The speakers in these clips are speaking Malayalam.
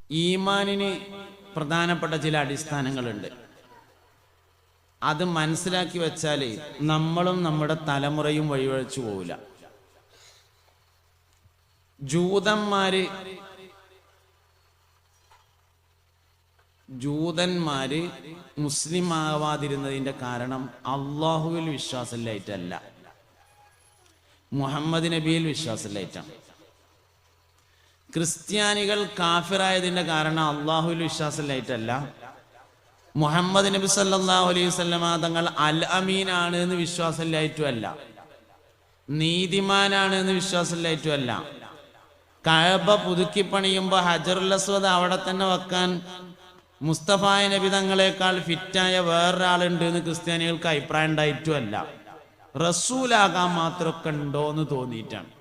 ഈമാനിന് പ്രധാനപ്പെട്ട ചില അടിസ്ഥാനങ്ങളുണ്ട്. അത് മനസ്സിലാക്കി വെച്ചാൽ നമ്മളും നമ്മുടെ തലമുറയും വഴിവഴിച്ചു പോവില്ല. ജൂതന്മാര് മുസ്ലിം ആവാതിരുന്നതിന്റെ കാരണം അള്ളാഹുവിൽ വിശ്വാസമില്ലായിട്ടല്ല, മുഹമ്മദ് നബിയിൽ വിശ്വാസമില്ലായിട്ടാണ്. ക്രിസ്ത്യാനികൾ കാഫിറായതിന്റെ കാരണം അള്ളാഹുവിൽ വിശ്വാസമില്ലായിട്ടല്ല, മുഹമ്മദ് നബി സല്ലല്ലാഹു അലൈഹി വസല്ലമ തങ്ങൾ അൽ അമീനാണ് എന്ന് വിശ്വാസമില്ലായിട്ടുമല്ല, നീതിമാനാണ് എന്ന് വിശ്വാസമില്ലായിട്ടുമല്ല. കഅബ പുതുക്കി പണിയുമ്പോൾ ഹജറുൽ അസ്വദ് അവിടെ തന്നെ വെക്കാൻ മുസ്തഫായ നബി തങ്ങളെക്കാൾ ഫിറ്റായ വേറൊരാളുണ്ട് എന്ന് ക്രിസ്ത്യാനികൾക്ക് അഭിപ്രായം ഉണ്ടായിട്ടുമല്ല, റസൂലാകാൻ മാത്രമൊക്കെ ഉണ്ടോ എന്ന് തോന്നിയിട്ടാണ്.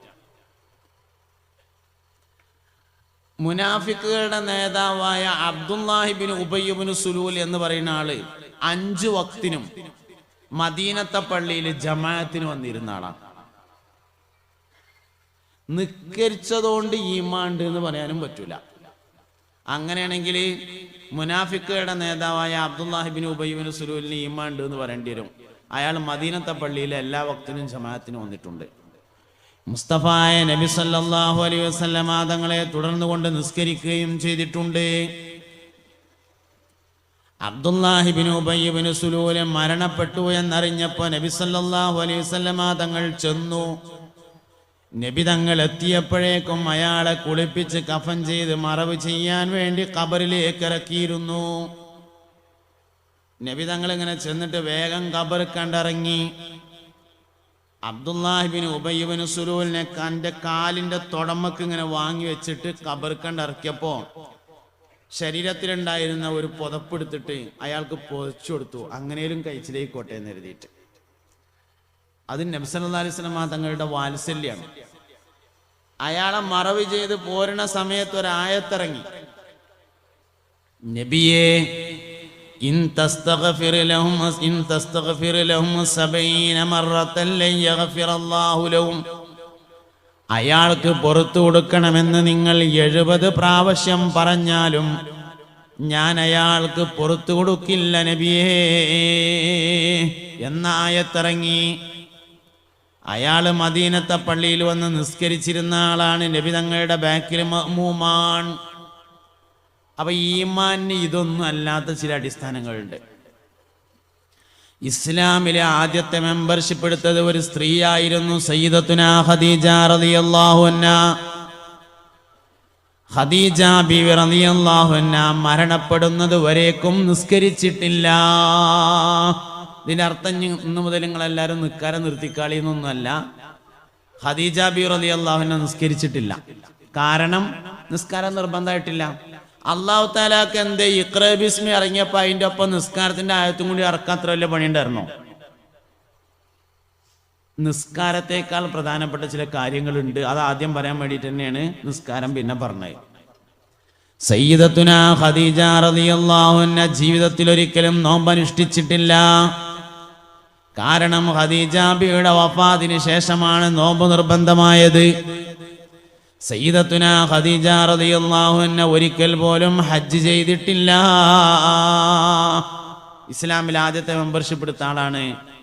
മുനാഫിക്കുകളുടെ നേതാവായ അബ്ദുല്ലാഹിബിൻ ഉബയ്യ് ഇബ്നു സുലൂൽ എന്ന് പറയുന്ന ആള് 5 വക്തിനും മദീനത്തെ പള്ളിയിൽ ജമാഅത്തിന് വന്നിരുന്ന ആളാണ്. നിസ്കരിച്ചതുകൊണ്ട് ഈമാൻ എന്ന് പറയാനും പറ്റൂല. അങ്ങനെയാണെങ്കിൽ മുനാഫിക്കുകളുടെ നേതാവായ അബ്ദുല്ലാഹിബിൻ ഉബയ്യ് ഇബ്നു സുലൂലിന് ഈമാൻ എന്ന് പറയേണ്ടി വരും. അയാൾ മദീനത്തെ പള്ളിയിൽ എല്ലാ വക്തിനും ജമാഅത്തിന് വന്നിട്ടുണ്ട്. മുസ്തഫായ നബി സല്ലല്ലാഹു അലൈഹി വസല്ലമ തങ്ങളെ തുടർന്നുകൊണ്ട് നിസ്കരിക്കുകയും ചെയ്തിട്ടുണ്ട്. അബ്ദുല്ലാഹിബിൻ ഉബയ്യ് ഇബ്നു സുലൂൽ മരണപ്പെട്ടു എന്നറിഞ്ഞപ്പോൾ നബി സല്ലല്ലാഹു അലൈഹി വസല്ലമ തങ്ങൾ ചെന്നു. നബി തങ്ങൾ എത്തിയപ്പോഴേക്കും അയാളെ കുളിപ്പിച്ച് കഫൻ ചെയ്ത് മറവ് ചെയ്യാൻ വേണ്ടി ഖബറിലേക്ക് ഇറക്കിയിരുന്നു. നബി തങ്ങൾ ഇങ്ങനെ ചെന്നിട്ട് വേഗം ഖബർ കണ്ടിറങ്ങി. അബ്ദുല്ലാഹിബിൻ ഉബയ്യ് ഇബ്നു സുലൂലിനെ തന്റെ കാലിന്റെ തുടമക്ക് ഇങ്ങനെ വാങ്ങി വെച്ചിട്ട് ഖബർ കണ്ടിറക്കിയപ്പോ ശരീരത്തിലുണ്ടായിരുന്ന ഒരു പുതപ്പെടുത്തിട്ട് അയാൾക്ക് പൊതിച്ചു കൊടുത്തു. അങ്ങനെയും കഴിച്ചിലേക്കോട്ടെ എന്ന് എഴുതിയിട്ട്. അത് നബി സല്ലല്ലാഹു അലൈഹി വസല്ലം തങ്ങളുടെ വാത്സല്യാണ്. അയാളെ മറവ് ചെയ്ത് പോരുന്ന സമയത്ത് ഒരു ആയത്തിറങ്ങി, നബിയേ ഇൻ തസ്തഗ്ഫിർ ലഹും 70 മറത്തൻ ലൻ യഗ്ഫിറല്ലാഹു ലഹും. അയാൾക്ക് പുറത്തു കൊടുക്കണമെന്ന് നിങ്ങൾ 70 പ്രാവശ്യം പറഞ്ഞാലും ഞാൻ അയാൾക്ക് പുറത്തു കൊടുക്കില്ല നബിയേ എന്ന ആയത്തിറങ്ങി. അയാള് മദീനത്തെ പള്ളിയിൽ വന്ന് നിസ്കരിച്ചിരുന്ന ആളാണ്. നബി തങ്ങളുടെ ബാക്കിൽ മഅ്മൂമാൻ. അപ്പൊ ഈമാനിന് ഇതൊന്നും അല്ലാത്ത ചില അടിസ്ഥാനങ്ങളുണ്ട്. ഇസ്ലാമിലെ ആദ്യത്തെ മെമ്പർഷിപ്പ് എടുത്തത് ഒരു സ്ത്രീയായിരുന്നു, സയ്യിദത്തുനാ ഖദീജ റളിയല്ലാഹു അൻഹാ. ഖദീജ ബീവി റളിയല്ലാഹു അൻഹാ മരണപ്പെടുന്നത് വരേക്കും നിസ്കരിച്ചിട്ടില്ല. ഇതിന്റെ അർത്ഥം ഇന്നു മുതൽ നിങ്ങളെല്ലാവരും നിസ്കാരം നിർത്തിക്കാളി എന്നൊന്നുമല്ല. ഖദീജ ബീവി റളിയല്ലാഹു അൻഹാ നിസ്കരിച്ചിട്ടില്ല. കാരണം നിസ്കാരം നിർബന്ധമായിട്ടില്ല. അല്ലാഹു തആലാക്ക് എന്തേ ഇഖ്റ ബിസ്മി ഇറങ്ങിയപ്പോൾ അതിന്റെ ഒപ്പം നിസ്കാരത്തിന്റെ ആയത്തും കൂടി ഇറക്കാൻ അത്ര വലിയ പണിയുണ്ടായിരുന്നോ? നിസ്കാരത്തെക്കാൾ പ്രധാനപ്പെട്ട ചില കാര്യങ്ങളുണ്ട്. അത് ആദ്യം പറയാൻ വേണ്ടിയിട്ട് തന്നെയാണ് നിസ്കാരം പിന്നെ പറഞ്ഞത്. സയ്യിദത്തുനാ ഖദീജ റളിയല്ലാഹു അൻഹ ജീവിതത്തിൽ ഒരിക്കലും നോമ്പ് അനുഷ്ഠിച്ചിട്ടില്ല. കാരണം ഖദീജ ബിയുടെ വഫാത്തിന് ശേഷമാണ് നോമ്പ് നിർബന്ധമായത്. സയ്യിദത്തുനാ ഖദീജ റളിയല്ലാഹു അൻഹ ഒരിക്കൽ പോലും ഹജ്ജ് ചെയ്തിട്ടില്ല. ഇസ്ലാമിൽ ആദ്യത്തെ മെമ്പർഷിപ്പ് എടുത്ത ആളാണ്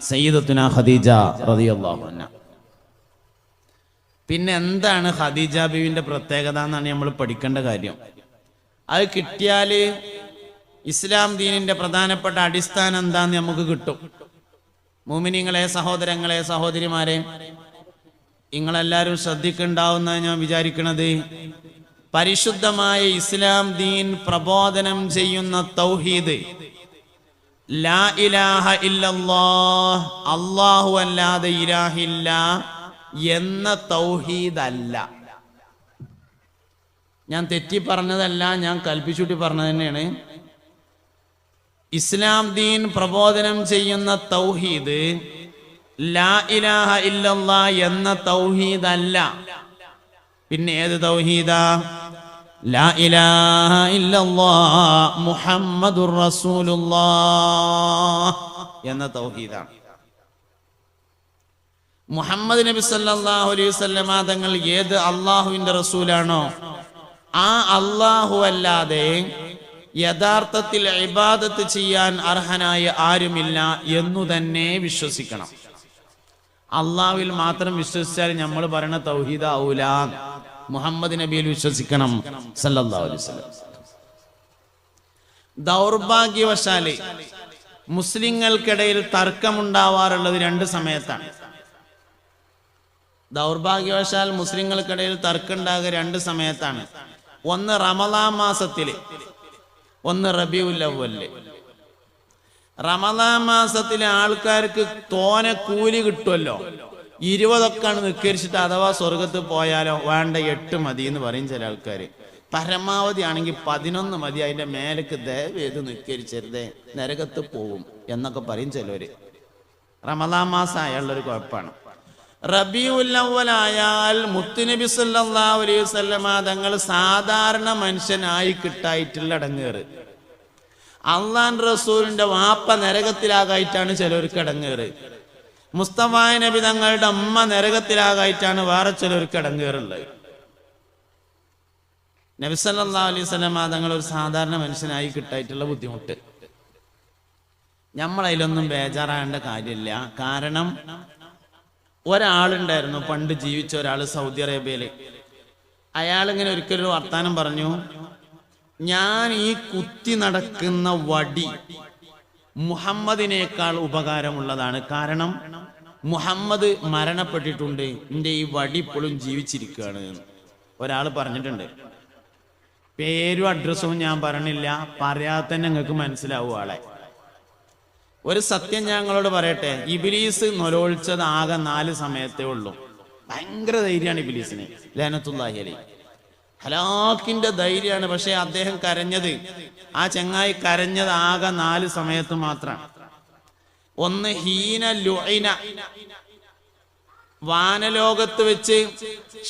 സയ്യിദത്തുനാ ഖദീജ റളിയല്ലാഹു അൻഹ. പിന്നെ എന്താണ് ഖദീജ ബീവിന്റെ പ്രത്യേകത എന്നാണ് നമ്മൾ പഠിക്കേണ്ട കാര്യം. അത് കിട്ടിയാല് ഇസ്ലാം ദീനിന്റെ പ്രധാനപ്പെട്ട അടിസ്ഥാനം എന്താന്ന് നമുക്ക് കിട്ടും. മുഅ്മിനീങ്ങളെ, സഹോദരങ്ങളെ, സഹോദരിമാരെ, നിങ്ങളെല്ലാവരും ശ്രദ്ധിക്കുന്നുണ്ടാവുന്ന ഞാൻ വിചാരിക്കുന്നത്, പരിശുദ്ധമായ ഇസ്ലാം ദീൻ പ്രബോധനം ചെയ്യുന്ന തൗഹീദ്, ലാ ഇലാഹ ഇല്ലല്ലാഹ്, അല്ലാഹു അല്ലാതെ ഇലാഹില്ല എന്ന തൗഹീദ് അല്ല. ഞാൻ തെറ്റി പറഞ്ഞതല്ല, ഞാൻ കൽപ്പിച്ചുട്ടി പറഞ്ഞത് തന്നെയാണ്. ഇസ്ലാം ദീൻ പ്രബോധനം ചെയ്യുന്ന തൗഹീദ് ലാ ഇലാഹ ഇല്ലല്ലാഹ് എന്ന തൗഹീദ് അല്ല. പിന്നെ ഏത് തൗഹീദാ? ലാ ഇലാഹ ഇല്ലല്ലാഹ് മുഹമ്മദുർ റസൂലുള്ളാഹ് എന്ന തൗഹീദാണ്. മുഹമ്മദ് നബി സല്ലല്ലാഹു അലൈഹി വസല്ലമ തങ്ങൾ ഏത് അള്ളാഹുവിന്റെ റസൂലാണോ ആ അല്ലാഹു അല്ലാതെ യഥാർത്ഥത്തിൽ ഇബാദത്ത് ചെയ്യാൻ അർഹനായ ആരുമില്ല എന്നു തന്നെ വിശ്വസിക്കണം. അള്ളാഹുവിൽ മാത്രം വിശ്വസിച്ചാൽ നമ്മൾ പറയണ തൗഹീദ് ആവൂല. മുഹമ്മദ് നബിയിൽ വിശ്വസിക്കണം സല്ലല്ലാഹു അലൈഹി വസല്ലം. ദൗർഭാഗ്യവശാല് മുസ്ലിങ്ങൾക്കിടയിൽ തർക്കമുണ്ടാവാറുള്ളത് രണ്ട് സമയത്താണ്. ദൗർഭാഗ്യവശാൽ മുസ്ലിങ്ങൾക്കിടയിൽ തർക്കം ഉണ്ടാകുക രണ്ട് സമയത്താണ്. ഒന്ന് റമളാൻ മാസത്തില്, ഒന്ന് റബീഉൽ അവ്വലില്. റമളാൻ മാസത്തിലെ ആൾക്കാർക്ക് തോനെ കൂലി കിട്ടുമല്ലോ. 20 നിസ്കരിച്ചിട്ട് അഥവാ സ്വർഗത്ത് പോയാലോ വേണ്ട 8 മതി എന്ന് പറയും ചില ആൾക്കാര്. പരമാവധി ആണെങ്കിൽ 11 മതി, അതിന്റെ മേലേക്ക് ദയവേത് നിസ്കരിച്ചരുതേ നരകത്ത് പോവും എന്നൊക്കെ പറയും ചിലവര്. റമളാൻ മാസം അയാളുള്ളൊരു കുഴപ്പമാണ്. റബീഉൽ അവ്വൽ ആയാൽ മുത്തുനബി സല്ലല്ലാഹു അലൈഹി വസല്ലമ തങ്ങൾ സാധാരണ മനുഷ്യനായി കിട്ടായിട്ടുള്ള ഇടങ്ങേറ്, അള്ളാഹ് റസൂലിന്റെ വാപ്പ നരകത്തിലാകായിട്ടാണ് ചിലവർക്ക് ഇടങ്ങേറ്, മുസ്തഫ നബി തങ്ങളുടെ അമ്മ നരകത്തിലാകായിട്ടാണ് വേറെ ചിലവർക്ക് ഇടങ്ങേറുള്ളത്. നബി സല്ലല്ലാഹു അലൈഹി വസല്ലമ തങ്ങൾ ഒരു സാധാരണ മനുഷ്യനായി കിട്ടായിട്ടുള്ള ബുദ്ധിമുട്ട് നമ്മളതിലൊന്നും ബേജാറാകേണ്ട കാര്യമില്ല. കാരണം ഒരാളുണ്ടായിരുന്നു, പണ്ട് ജീവിച്ച ഒരാൾ സൗദി അറേബ്യയില്. അയാളിങ്ങനെ ഒരിക്കലും വർത്താനം പറഞ്ഞു, ഞാൻ ഈ കുത്തി നടക്കുന്ന വടി മുഹമ്മദിനേക്കാൾ ഉപകാരമുള്ളതാണ്. കാരണം മുഹമ്മദ് മരണപ്പെട്ടിട്ടുണ്ട്, എൻ്റെ ഈ വടി ഇപ്പോഴും ജീവിച്ചിരിക്കുകയാണ് ഒരാൾ പറഞ്ഞിട്ടുണ്ട്. പേരും അഡ്രസ്സും ഞാൻ പറഞ്ഞില്ല, പറയാതെ തന്നെ നിങ്ങൾക്ക് മനസ്സിലാവും ആളെ. ഒരു സത്യം ഞങ്ങളോട് പറയട്ടെ, ഇബ്ലീസ് നൊലോളിച്ചത് ആകെ 4 സമയത്തേ ഉള്ളൂ. ഭയങ്കര ധൈര്യമാണ് ഇബ്ലീസിന് ലഅനത്തുല്ലാഹി അലൈഹി. ഹലാക്കിന്റെ ധൈര്യമാണ്. പക്ഷെ അദ്ദേഹം കരഞ്ഞത്, ആ ചങ്ങായി കരഞ്ഞത് ആകെ 4 സമയത്ത് മാത്രമാണ്. ഒന്ന് ഹീന ലുഇന, വാനലോകത്ത് വെച്ച്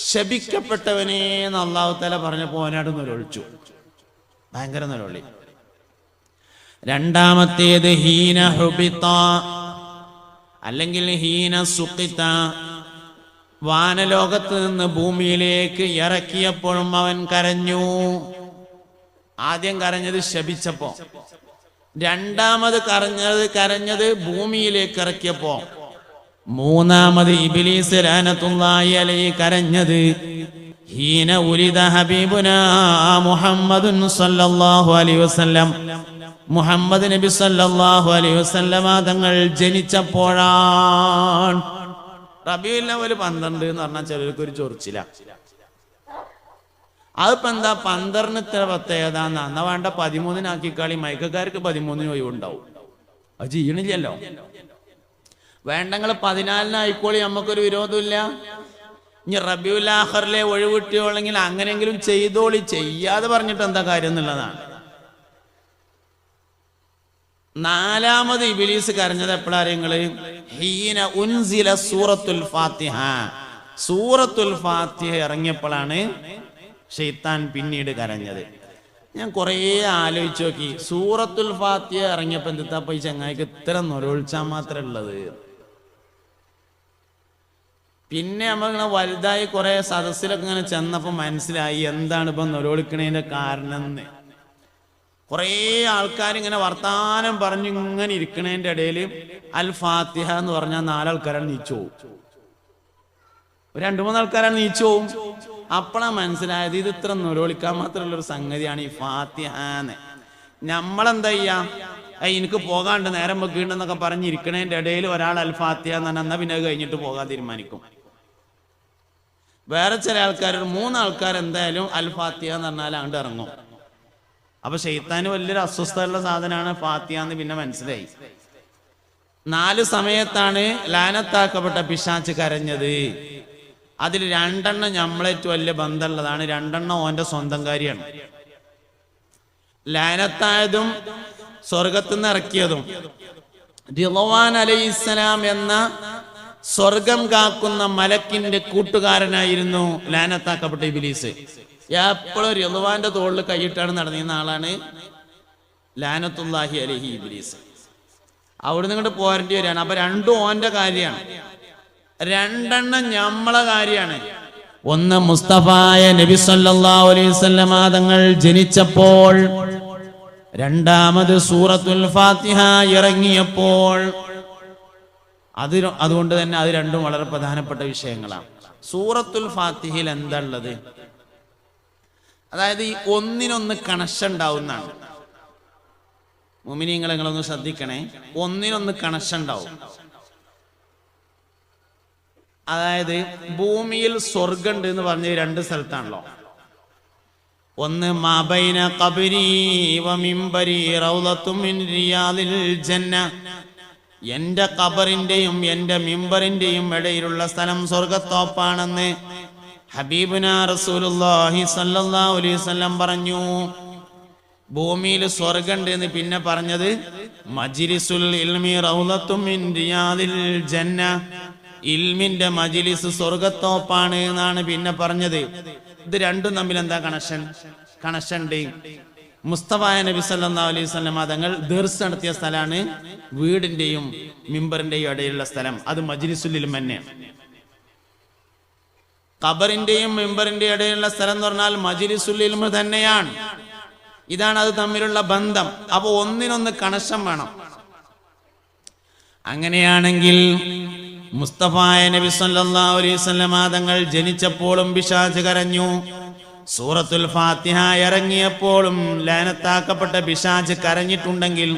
ശപിക്കപ്പെട്ടവനെ എന്ന് അല്ലാഹു തആല പറഞ്ഞപ്പോൾ ഓനാട് നൊലൊളിച്ചു, ഭയങ്കര നൊലൊളി. രണ്ടാമത്തേത് ഹീന ഹുബിത, അല്ലെങ്കിൽ ഹീന സുഖിത, വാനലോകത്ത് നിന്ന് ഭൂമിയിലേക്ക് ഇറക്കിയപ്പോഴും അവൻ കരഞ്ഞു. ആദ്യം കരഞ്ഞത് ശപിച്ചപ്പോ, രണ്ടാമത് കരഞ്ഞത് ഭൂമിയിലേക്ക് ഇറക്കിയപ്പോ, മൂന്നാമത് ഇബ്ലീസ് ലഅനത്തുല്ലാഹി അലൈഹി കരഞ്ഞത് ഹീന ഉലിദ ഹബീബുനാ മുഹമ്മദുൻ സല്ലല്ലാഹു അലൈഹി വസല്ലം, മുഹമ്മദ് നബി സല്ലല്ലാഹു അലൈഹി വസല്ലമ തങ്ങൾ ജനിച്ചപ്പോഴാണ്. റബീഉൽ അവ്വൽ 12 എന്ന് പറഞ്ഞാൽ ചിലർക്ക് ഒരു ചൊറിച്ചില. അതിപ്പോ എന്താ 12 ഇത്ര പ്രത്യേകത എന്നാ വേണ്ട 13 മയക്കക്കാർക്ക് 13 ഒഴിവുണ്ടാവും. അത് ചെയ്യണില്ലല്ലോ. വേണ്ടങ്ങൾ 14 ആയിക്കോളി, നമുക്കൊരു വിരോധമില്ല. ഇനി റബീഉൽ ആഖിറിലെ ഒഴിവിട്ടിയോളെങ്കിൽ അങ്ങനെയെങ്കിലും ചെയ്തോളി, ചെയ്യാതെ പറഞ്ഞിട്ട് എന്താ കാര്യം എന്നുള്ളതാണ്. നാലാമത് ഇബ്ലീസ് കരഞ്ഞത് എപ്പോഴാണ്? ഹീന ഉൻസില സൂറത്തുൽ ഫാത്തിഹ, സൂറത്തുൽ ഫാത്തിഹ ഇറങ്ങിയപ്പോഴാണ് ശൈത്താൻ പിന്നീട് കരഞ്ഞത്. ഞാൻ കുറേ ആലോചിച്ച് നോക്കി, സൂറത്തുൽ ഫാത്തിഹ ഇറങ്ങിയപ്പോ എന്താ ഈ ചങ്ങായിക്ക് ഇത്ര നൊലൊളിച്ചാൽ മാത്രമേ ഉള്ളത്. പിന്നെ നമ്മളിങ്ങനെ വലുതായി കുറെ സദസ്സിലൊക്കെ ഇങ്ങനെ ചെന്നപ്പോ മനസ്സിലായി എന്താണ് ഇപ്പൊ നൊലൊളിക്കണതിന്റെ കാരണം എന്ന്. കുറേ ആൾക്കാരിങ്ങനെ വർത്താനം പറഞ്ഞു ഇങ്ങനെ ഇരിക്കണതിന്റെ ഇടയിൽ അൽ ഫാത്തിഹ എന്ന് പറഞ്ഞാൽ 4 ആൾക്കാരാണ് നീച്ചു പോവും, 2-3 ആൾക്കാരാണ് നീച്ചു പോവും. അപ്പോഴാണ് മനസ്സിലായത് ഇത് ഇത്ര നൊലൊളിക്കാൻ മാത്രമുള്ള ഒരു സംഗതിയാണ് ഈ ഫാത്തിഹ എന്ന്. നമ്മളെന്താ ചെയ്യാ, എനിക്ക് പോകാണ്ട് നേരം വെക്കുന്നുണ്ടെന്നൊക്കെ പറഞ്ഞിരിക്കണതിന്റെ ഇടയിൽ ഒരാൾ അൽ ഫാത്തിഹ എന്ന് പറഞ്ഞാൽ എന്നാ പിന്നെ കഴിഞ്ഞിട്ട് പോകാൻ തീരുമാനിക്കും. വേറെ ചില ആൾക്കാർ 3 ആൾക്കാർ എന്തായാലും അൽ ഫാത്തിഹ എന്ന് പറഞ്ഞാൽ അങ്ങോട്ട് ഇറങ്ങും. അപ്പൊ ശൈത്താന് വലിയൊരു അസ്വസ്ഥതയുള്ള സാധനമാണ് ഫാത്തിഹ എന്ന് പിന്നെ മനസ്സിലായി. 4 സമയത്താണ് ലാനത്താക്കപ്പെട്ട പിശാച് കരഞ്ഞത്. അതിൽ 2 നമ്മളേറ്റവും വലിയ ബന്ധമുള്ളതാണ്, 2 ഓന്റെ സ്വന്തം കാര്യമാണ്. ലാനത്തായതും സ്വർഗത്തുനിന്ന് ഇറക്കിയതും. റിളവാൻ അലൈഹിസ്സലാം എന്ന സ്വർഗം കാക്കുന്ന മലക്കിന്റെ കൂട്ടുകാരനായിരുന്നു ലാനത്താക്കപ്പെട്ട ഇബ്ലീസ്. എപ്പോഴും റിളവാന്റെ തോളിൽ കൈയിട്ടാണ് നടന്നിരുന്ന ആളാണ് ലാനത്തുല്ലാഹി അലൈഹി ഇബ്ലീസ്. അവിടെ നിന്ന് ഇങ്ങോട്ട് പോരേണ്ടി വരികയാണ്. അപ്പൊ 2 ഓന്റെ കാര്യമാണ്, 2 നമ്മളെ കാര്യമാണ്. ഒന്ന് മുസ്തഫായ നബി സല്ലല്ലാഹു അലൈഹി വസല്ലമ തങ്ങൾ ജനിച്ചപ്പോൾ, രണ്ടാമത് സൂറത്തുൽ ഫാത്തിഹ ഇറങ്ങിയപ്പോൾ. അതുകൊണ്ട് തന്നെ അത് രണ്ടും വളരെ പ്രധാനപ്പെട്ട വിഷയങ്ങളാണ്. സൂറത്തുൽ ഫാത്തിഹയിൽ എന്താ ഉള്ളത്? അതായത് ഈ ഒന്നിനൊന്ന് കണക്ഷൻ ഉണ്ടാവുന്നതാണ്. മുഅ്മിനീങ്ങളെ നിങ്ങളൊന്ന് ശ്രദ്ധിക്കണേ, ഒന്നിനൊന്ന് കണക്ഷൻ ഉണ്ടാവും. അതായത് ഭൂമിയിൽ സ്വർഗമുണ്ട് എന്ന് പറഞ്ഞ രണ്ട് സ്ഥലത്താണല്ലോ. ഒന്ന് മാബൈന ഖബരി വ മിംബരി റൗളത്തും മിൻ റിയാദിൽ ജന്ന, എന്റെ ഖബറിന്റെയും എന്റെ മിംബറിന്റെയും ഇടയിലുള്ള സ്ഥലം സ്വർഗത്തോപ്പാണെന്ന് ഹബീബുന റസൂലുള്ളാഹി സ്വല്ലല്ലാഹു അലൈഹി വസല്ലം പറഞ്ഞു. ഭൂമിയിൽ സ്വർഗമുണ്ട് എന്ന് പിന്നെ പറഞ്ഞത് മജ്ലിസുൽ ഇൽമി റൗളത്തും മിൻ റിയാദിൽ ജന്ന, ഇൽമിന്റെ മജ്ലിസ് സ്വർഗത്തോപ്പാണ് എന്നാണ് പിന്നെ പറഞ്ഞത്. ഇത് രണ്ടും തമ്മിൽ എന്താ കണക്ഷൻ ഉണ്ട്. മുസ്തഫായ നബി സല്ലല്ലാഹു അലൈഹി വസല്ലം തങ്ങൾ ദർസ് നടത്തിയ സ്ഥലമാണ് വീടിന്റെയും മിമ്പറിന്റെയും ഇടയിലുള്ള സ്ഥലം. അത് മജ്ലിസുൽ ഇൽം തന്നെയാണ്. ഖബറിന്റെയും മിമ്പറിന്റെയും ഇടയിലുള്ള സ്ഥലം എന്ന് പറഞ്ഞാൽ മജ്ലിസുൽ ഇൽം തന്നെയാണ്. ഇതാണ് അത് തമ്മിലുള്ള ബന്ധം. അപ്പൊ ഒന്നിനൊന്ന് കണക്ഷൻ വേണം. അങ്ങനെയാണെങ്കിൽ മുസ്തഫായ നബി സല്ലല്ലാഹു അലൈഹി വസല്ലം തങ്ങൾ ജനിച്ചപ്പോഴും പിശാച് കരഞ്ഞു. സൂറത്തുൽ ഫാത്തിഹ ഇറങ്ങിയപ്പോഴും ലഅനത്താക്കപ്പെട്ട പിശാച് കരഞ്ഞിട്ടുണ്ടെങ്കിൽ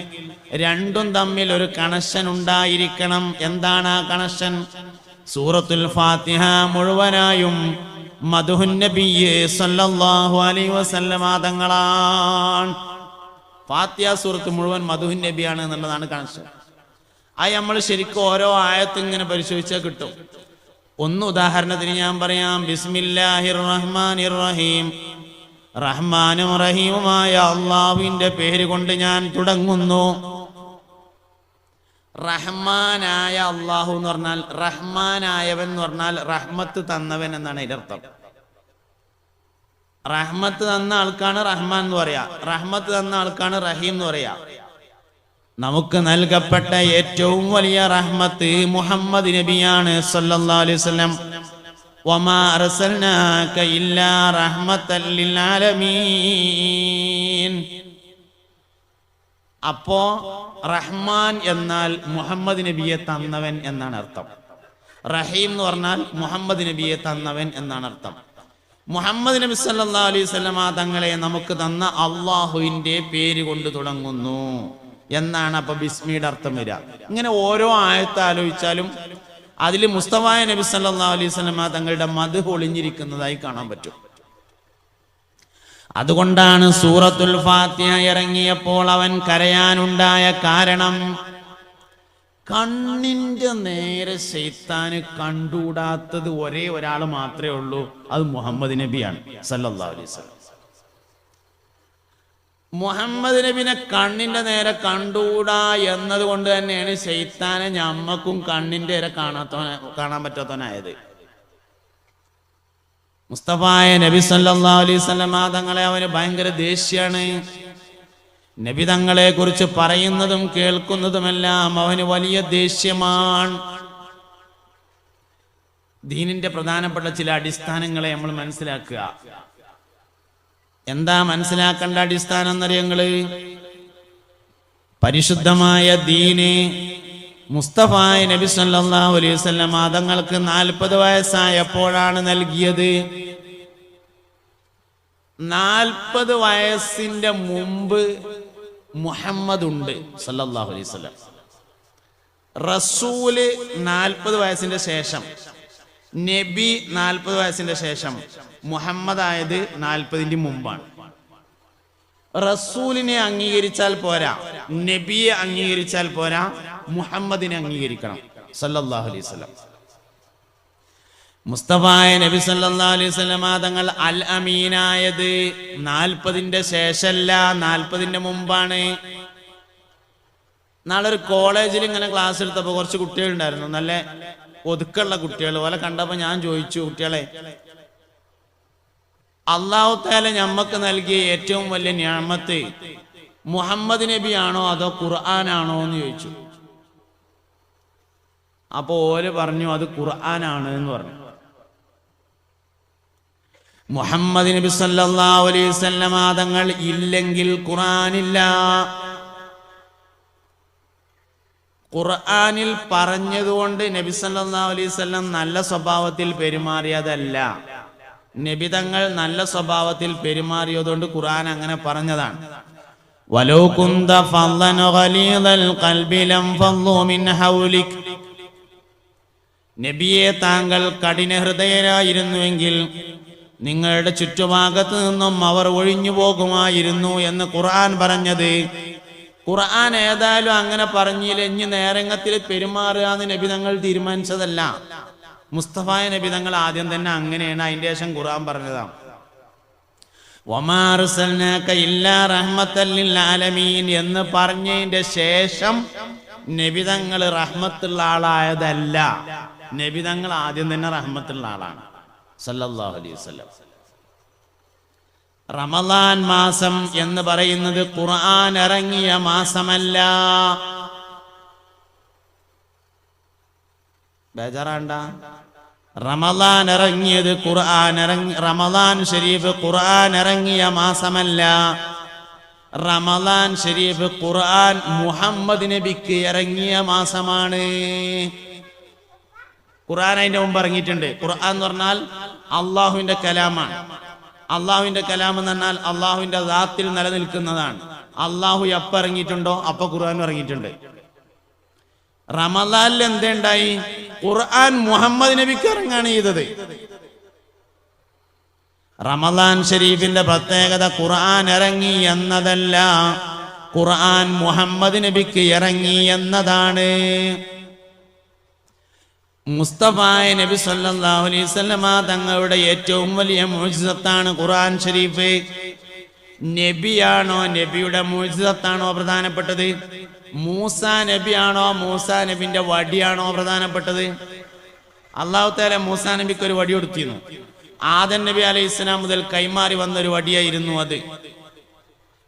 രണ്ടും തമ്മിൽ ഒരു കണക്ഷൻ ഉണ്ടായിരിക്കണം. എന്താണ് ആ കണക്ഷൻ? സൂറത്തുൽ ഫാത്തിഹ മുഴുവനായും മദ്ഹുൻ നബിയെ സല്ലല്ലാഹു അലൈഹി വസല്ലം തങ്ങളാണ്. ഫാത്തിഹ സൂറത്ത് മുഴുവൻ മദ്ഹുൻ നബിയാണ് എന്നുള്ളതാണ് കണക്ഷൻ. അത് നമ്മൾ ശരിക്കും ഓരോ ആയത്ത് ഇങ്ങനെ പരിശോധിച്ചാൽ കിട്ടും. ഒന്ന് ഉദാഹരണത്തിന് ഞാൻ പറയാം. ബിസ്മില്ലാഹിർ റഹ്മാനിർ റഹീം, റഹ്മാനും റഹീമുമായ അള്ളാഹുവിന്റെ പേര് കൊണ്ട് ഞാൻ തുടങ്ങുന്നു. റഹ്മാനായ അള്ളാഹു എന്ന് പറഞ്ഞാൽ, റഹ്മാനായവൻ എന്ന് പറഞ്ഞാൽ റഹ്മത്ത് തന്നവൻ എന്നാണ് അതിന്റെ അർത്ഥം. റഹ്മത്ത് തന്ന ആൾക്കാണ് റഹ്മാൻ എന്ന് പറയാ, റഹ്മത്ത് തന്ന ആൾക്കാണ് റഹീം എന്ന് പറയാ. നമുക്ക് നൽകപ്പെട്ട ഏറ്റവും വലിയ റഹ്മത്ത് മുഹമ്മദ് നബിയാണ് സല്ലല്ലാഹു അലൈഹി വസല്ലം. വമാ അർസൽനാക ഇല്ലാ റഹ്മത്തൽ ലിൽ ആലമീൻ. അപ്പോ റഹ്മാൻ എന്നാൽ മുഹമ്മദ് നബിയെ തന്നവൻ എന്നാണ് അർത്ഥം. റഹീം എന്ന് പറഞ്ഞാൽ മുഹമ്മദ് നബിയെ തന്നവൻ എന്നാണ് അർത്ഥം. മുഹമ്മദ് നബി സല്ലല്ലാഹു അലൈഹി വസല്ലം തങ്ങളെ നമുക്ക് തന്ന അള്ളാഹുവിന്റെ പേര് കൊണ്ട് തുടങ്ങുന്നു എന്നാണ് അപ്പൊ ബിസ്മിയുടെ അർത്ഥം വരിക. ഇങ്ങനെ ഓരോ ആയത്ത് ആലോചിച്ചാലും അതിൽ മുസ്തഫായ നബി സല്ലല്ലാഹു അലൈഹി വസല്ലം തങ്ങളുടെ മദ്ഹ് ഒളിഞ്ഞിരിക്കുന്നതായി കാണാൻ പറ്റും. അതുകൊണ്ടാണ് സൂറത്തുൽ ഫാത്തിഹ ഇറങ്ങിയപ്പോൾ അവൻ കരയാനുണ്ടായ കാരണം, കണ്ണിന്റെ നേരെ ശൈത്താന് കണ്ടുകൂടാത്തത് ഒരേ ഒരാൾ മാത്രമേ ഉള്ളൂ. അത് മുഹമ്മദ് നബിയാണ് സല്ലല്ലാഹു അലൈഹി വസല്ലം. മുഹമ്മദ് നബിനെ കണ്ണിന്റെ നേരെ കണ്ടുകൂടാ എന്നതുകൊണ്ട് തന്നെയാണ് ശൈത്താനെ ഞമ്മക്കും കണ്ണിന്റെ നേരെ കാണാൻ പറ്റാത്തവനായത്. മുസ്തഫായ നബി സല്ലല്ലാഹു അലൈഹി വസല്ലം തങ്ങളെ അവന് ഭയങ്കര ദേഷ്യാണ്. നബി തങ്ങളെ കുറിച്ച് പറയുന്നതും കേൾക്കുന്നതുമെല്ലാം അവന് വലിയ ദേഷ്യമാണ്. ദീനിന്റെ പ്രധാനപ്പെട്ട ചില അടിസ്ഥാനങ്ങളെ നമ്മൾ മനസ്സിലാക്കുക. എന്താ മനസ്സിലാക്കേണ്ട അടിസ്ഥാനം എന്നറിയങ്ങള്? പരിശുദ്ധമായ ദീന് മുസ്തഫായ നബി സല്ലല്ലാഹു അലൈഹി വസല്ലം തങ്ങൾക്ക് 40 വയസ്സായപ്പോഴാണ് നൽകിയത്. 40 വയസ്സിന്റെ മുമ്പ് മുഹമ്മദ് ഉണ്ട് സല്ലല്ലാഹു അലൈഹി വസല്ലം. റസൂല് 40 വയസ്സിന്റെ ശേഷം, നബി 40 വയസ്സിന്റെ ശേഷം, മുഹമ്മദ് ആയത് 40ന്റെ മുമ്പാണ്. റസൂലിനെ അംഗീകരിച്ചാൽ പോരാ, നബിയെ അംഗീകരിച്ചാൽ പോരാ, മുഹമ്മദിനെ അംഗീകരിക്കണം സല്ലല്ലാഹു അലൈഹി വസല്ലം. മുസ്തഫായ നബി സല്ലല്ലാഹു അലൈഹി വസല്ലം തങ്ങൾ അൽ അമീനായത് 40ന്റെ ശേഷമല്ല, 40ന്റെ മുമ്പാണ്. നാളെ ഒരു കോളേജിൽ ഇങ്ങനെ ക്ലാസ് എടുത്തപ്പോൾ കുറച്ച് കുട്ടികളുണ്ടായിരുന്നു, നല്ല ഒതുക്കുള്ള കുട്ടികൾ. പോലെ കണ്ടപ്പോ ഞാൻ ചോദിച്ചു, കുട്ടികളെ, അല്ലാഹു തആല ഞമ്മക്ക് നൽകിയ ഏറ്റവും വലിയ നിഅമത്ത് മുഹമ്മദ് നബി ആണോ അതോ ഖുർആനാണോ എന്ന് ചോദിച്ചു. അപ്പൊ ഓല് പറഞ്ഞു അത് ഖുർആനാണ് എന്ന് പറഞ്ഞു. മുഹമ്മദ് നബി സല്ലല്ലാഹു അലൈഹി വസല്ലമ തങ്ങൾ ഇല്ലെങ്കിൽ ഖുർആനില്ല. ഖുർആനിൽ പറഞ്ഞതുകൊണ്ട് നബി സല്ലല്ലാഹു അലൈഹി വസല്ലം നല്ല സ്വഭാവത്തിൽ പെരുമാറിയതല്ല. നബി തങ്ങൾ നല്ല സ്വഭാവത്തിൽ പെരുമാറിയതുകൊണ്ട് ഖുർആൻ അങ്ങനെ പറഞ്ഞതാണ്. വലൗ കുന്ത ഫളൻ ഗലീദൽ ഖൽബി ലം ഫളു മിൻ ഹൗലിക്. നബിയെ താങ്കൾ കഠിന ഹൃദയരായിരുന്നുവെങ്കിൽ നിങ്ങളുടെ ചുറ്റുഭാഗത്ത് നിന്നും അവർ ഒഴിഞ്ഞു പോകുമായിരുന്നു എന്ന് ഖുർആൻ പറഞ്ഞത്. ഖുർആൻ ഏതായാലും അങ്ങനെ പറഞ്ഞില്ല. ഇനി നേരങ്ങത്തിൽ പെരുമാറുക എന്ന് നബി തങ്ങൾ തീരുമാനിച്ചതല്ല. മുസ്തഫായ നബി തങ്ങൾ ആദ്യം തന്നെ അങ്ങനെയാണ്. അതിന്റെ ശേഷം ഖുർആൻ പറഞ്ഞതാണ്. വമാ അർസൽനാക ഇല്ലാ റഹ്മത്തൽ ലിൽ ആലമീൻ എന്ന് പറഞ്ഞതിന്റെ ശേഷം നബി തങ്ങൾ റഹ്മത്തുള്ള ആളായതല്ല. നബി തങ്ങൾ ആദ്യം തന്നെ റഹ്മത്തുള്ള ആളാണ് സല്ലല്ലാഹു അലൈഹി വസല്ലം. റമളാൻ മാസം എന്ന് പറയുന്നത് ഖുർആൻ ഇറങ്ങിയ മാസമല്ല. ബേജാറാണ്ട. റമളാൻ ഇറങ്ങിയത് റമളാൻ ഷരീഫ് ഖുർആൻ ഇറങ്ങിയ മാസമല്ല. റമളാൻ ഷരീഫ് ഖുർആൻ മുഹമ്മദ് നബിക്ക് ഇറങ്ങിയ മാസമാണ്. ഖുർആൻ അതിന്റെ മുമ്പ് ഇറങ്ങിയിട്ടുണ്ട്. ഖുർആൻ എന്ന് പറഞ്ഞാൽ അള്ളാഹുവിന്റെ കലാമാണ്. അള്ളാഹുവിന്റെ കലാം എന്ന് പറഞ്ഞാൽ അള്ളാഹുവിന്റെ ദാത്തിൽ നിലനിൽക്കുന്നതാണ്. അള്ളാഹു എപ്പ ഇറങ്ങിയിട്ടുണ്ടോ അപ്പൊ ഖുർആൻ ഇറങ്ങിയിട്ടുണ്ട്. റമളാനിൽ എന്തുണ്ടായി? ഖുർആൻ മുഹമ്മദ് നബിക്ക് ഇറങ്ങാണ് ചെയ്തത്. റമളാൻ ഷരീഫിന്റെ പ്രത്യേകത ഖുർആൻ ഇറങ്ങി എന്നതല്ല, ഖുർആൻ മുഹമ്മദ് നബിക്ക് ഇറങ്ങി എന്നതാണ്. മുസ്തഫായ നബി സല്ലല്ലാഹു അലൈഹി വസല്ലമ തങ്ങളുടെ ഏറ്റവും വലിയ മുഅ്ജിസത്താണ് ഖുർആൻ ഷരീഫ്. നബിയാണോ നബിയുടെ മുഅ്ജിസത്താണോ പ്രധാനപ്പെട്ടത്? മൂസാ നബിയാണോ മൂസാ നബിന്റെ വടിയാണോ പ്രധാനപ്പെട്ടത്? അല്ലാഹു തആല മൂസാ നബിക്ക് ഒരു വടി കൊടുത്തിരുന്നു. ആദം നബി അലൈഹി ഇസ്ലാം മുതൽ കൈമാറി വന്നൊരു വടിയായിരുന്നു അത്.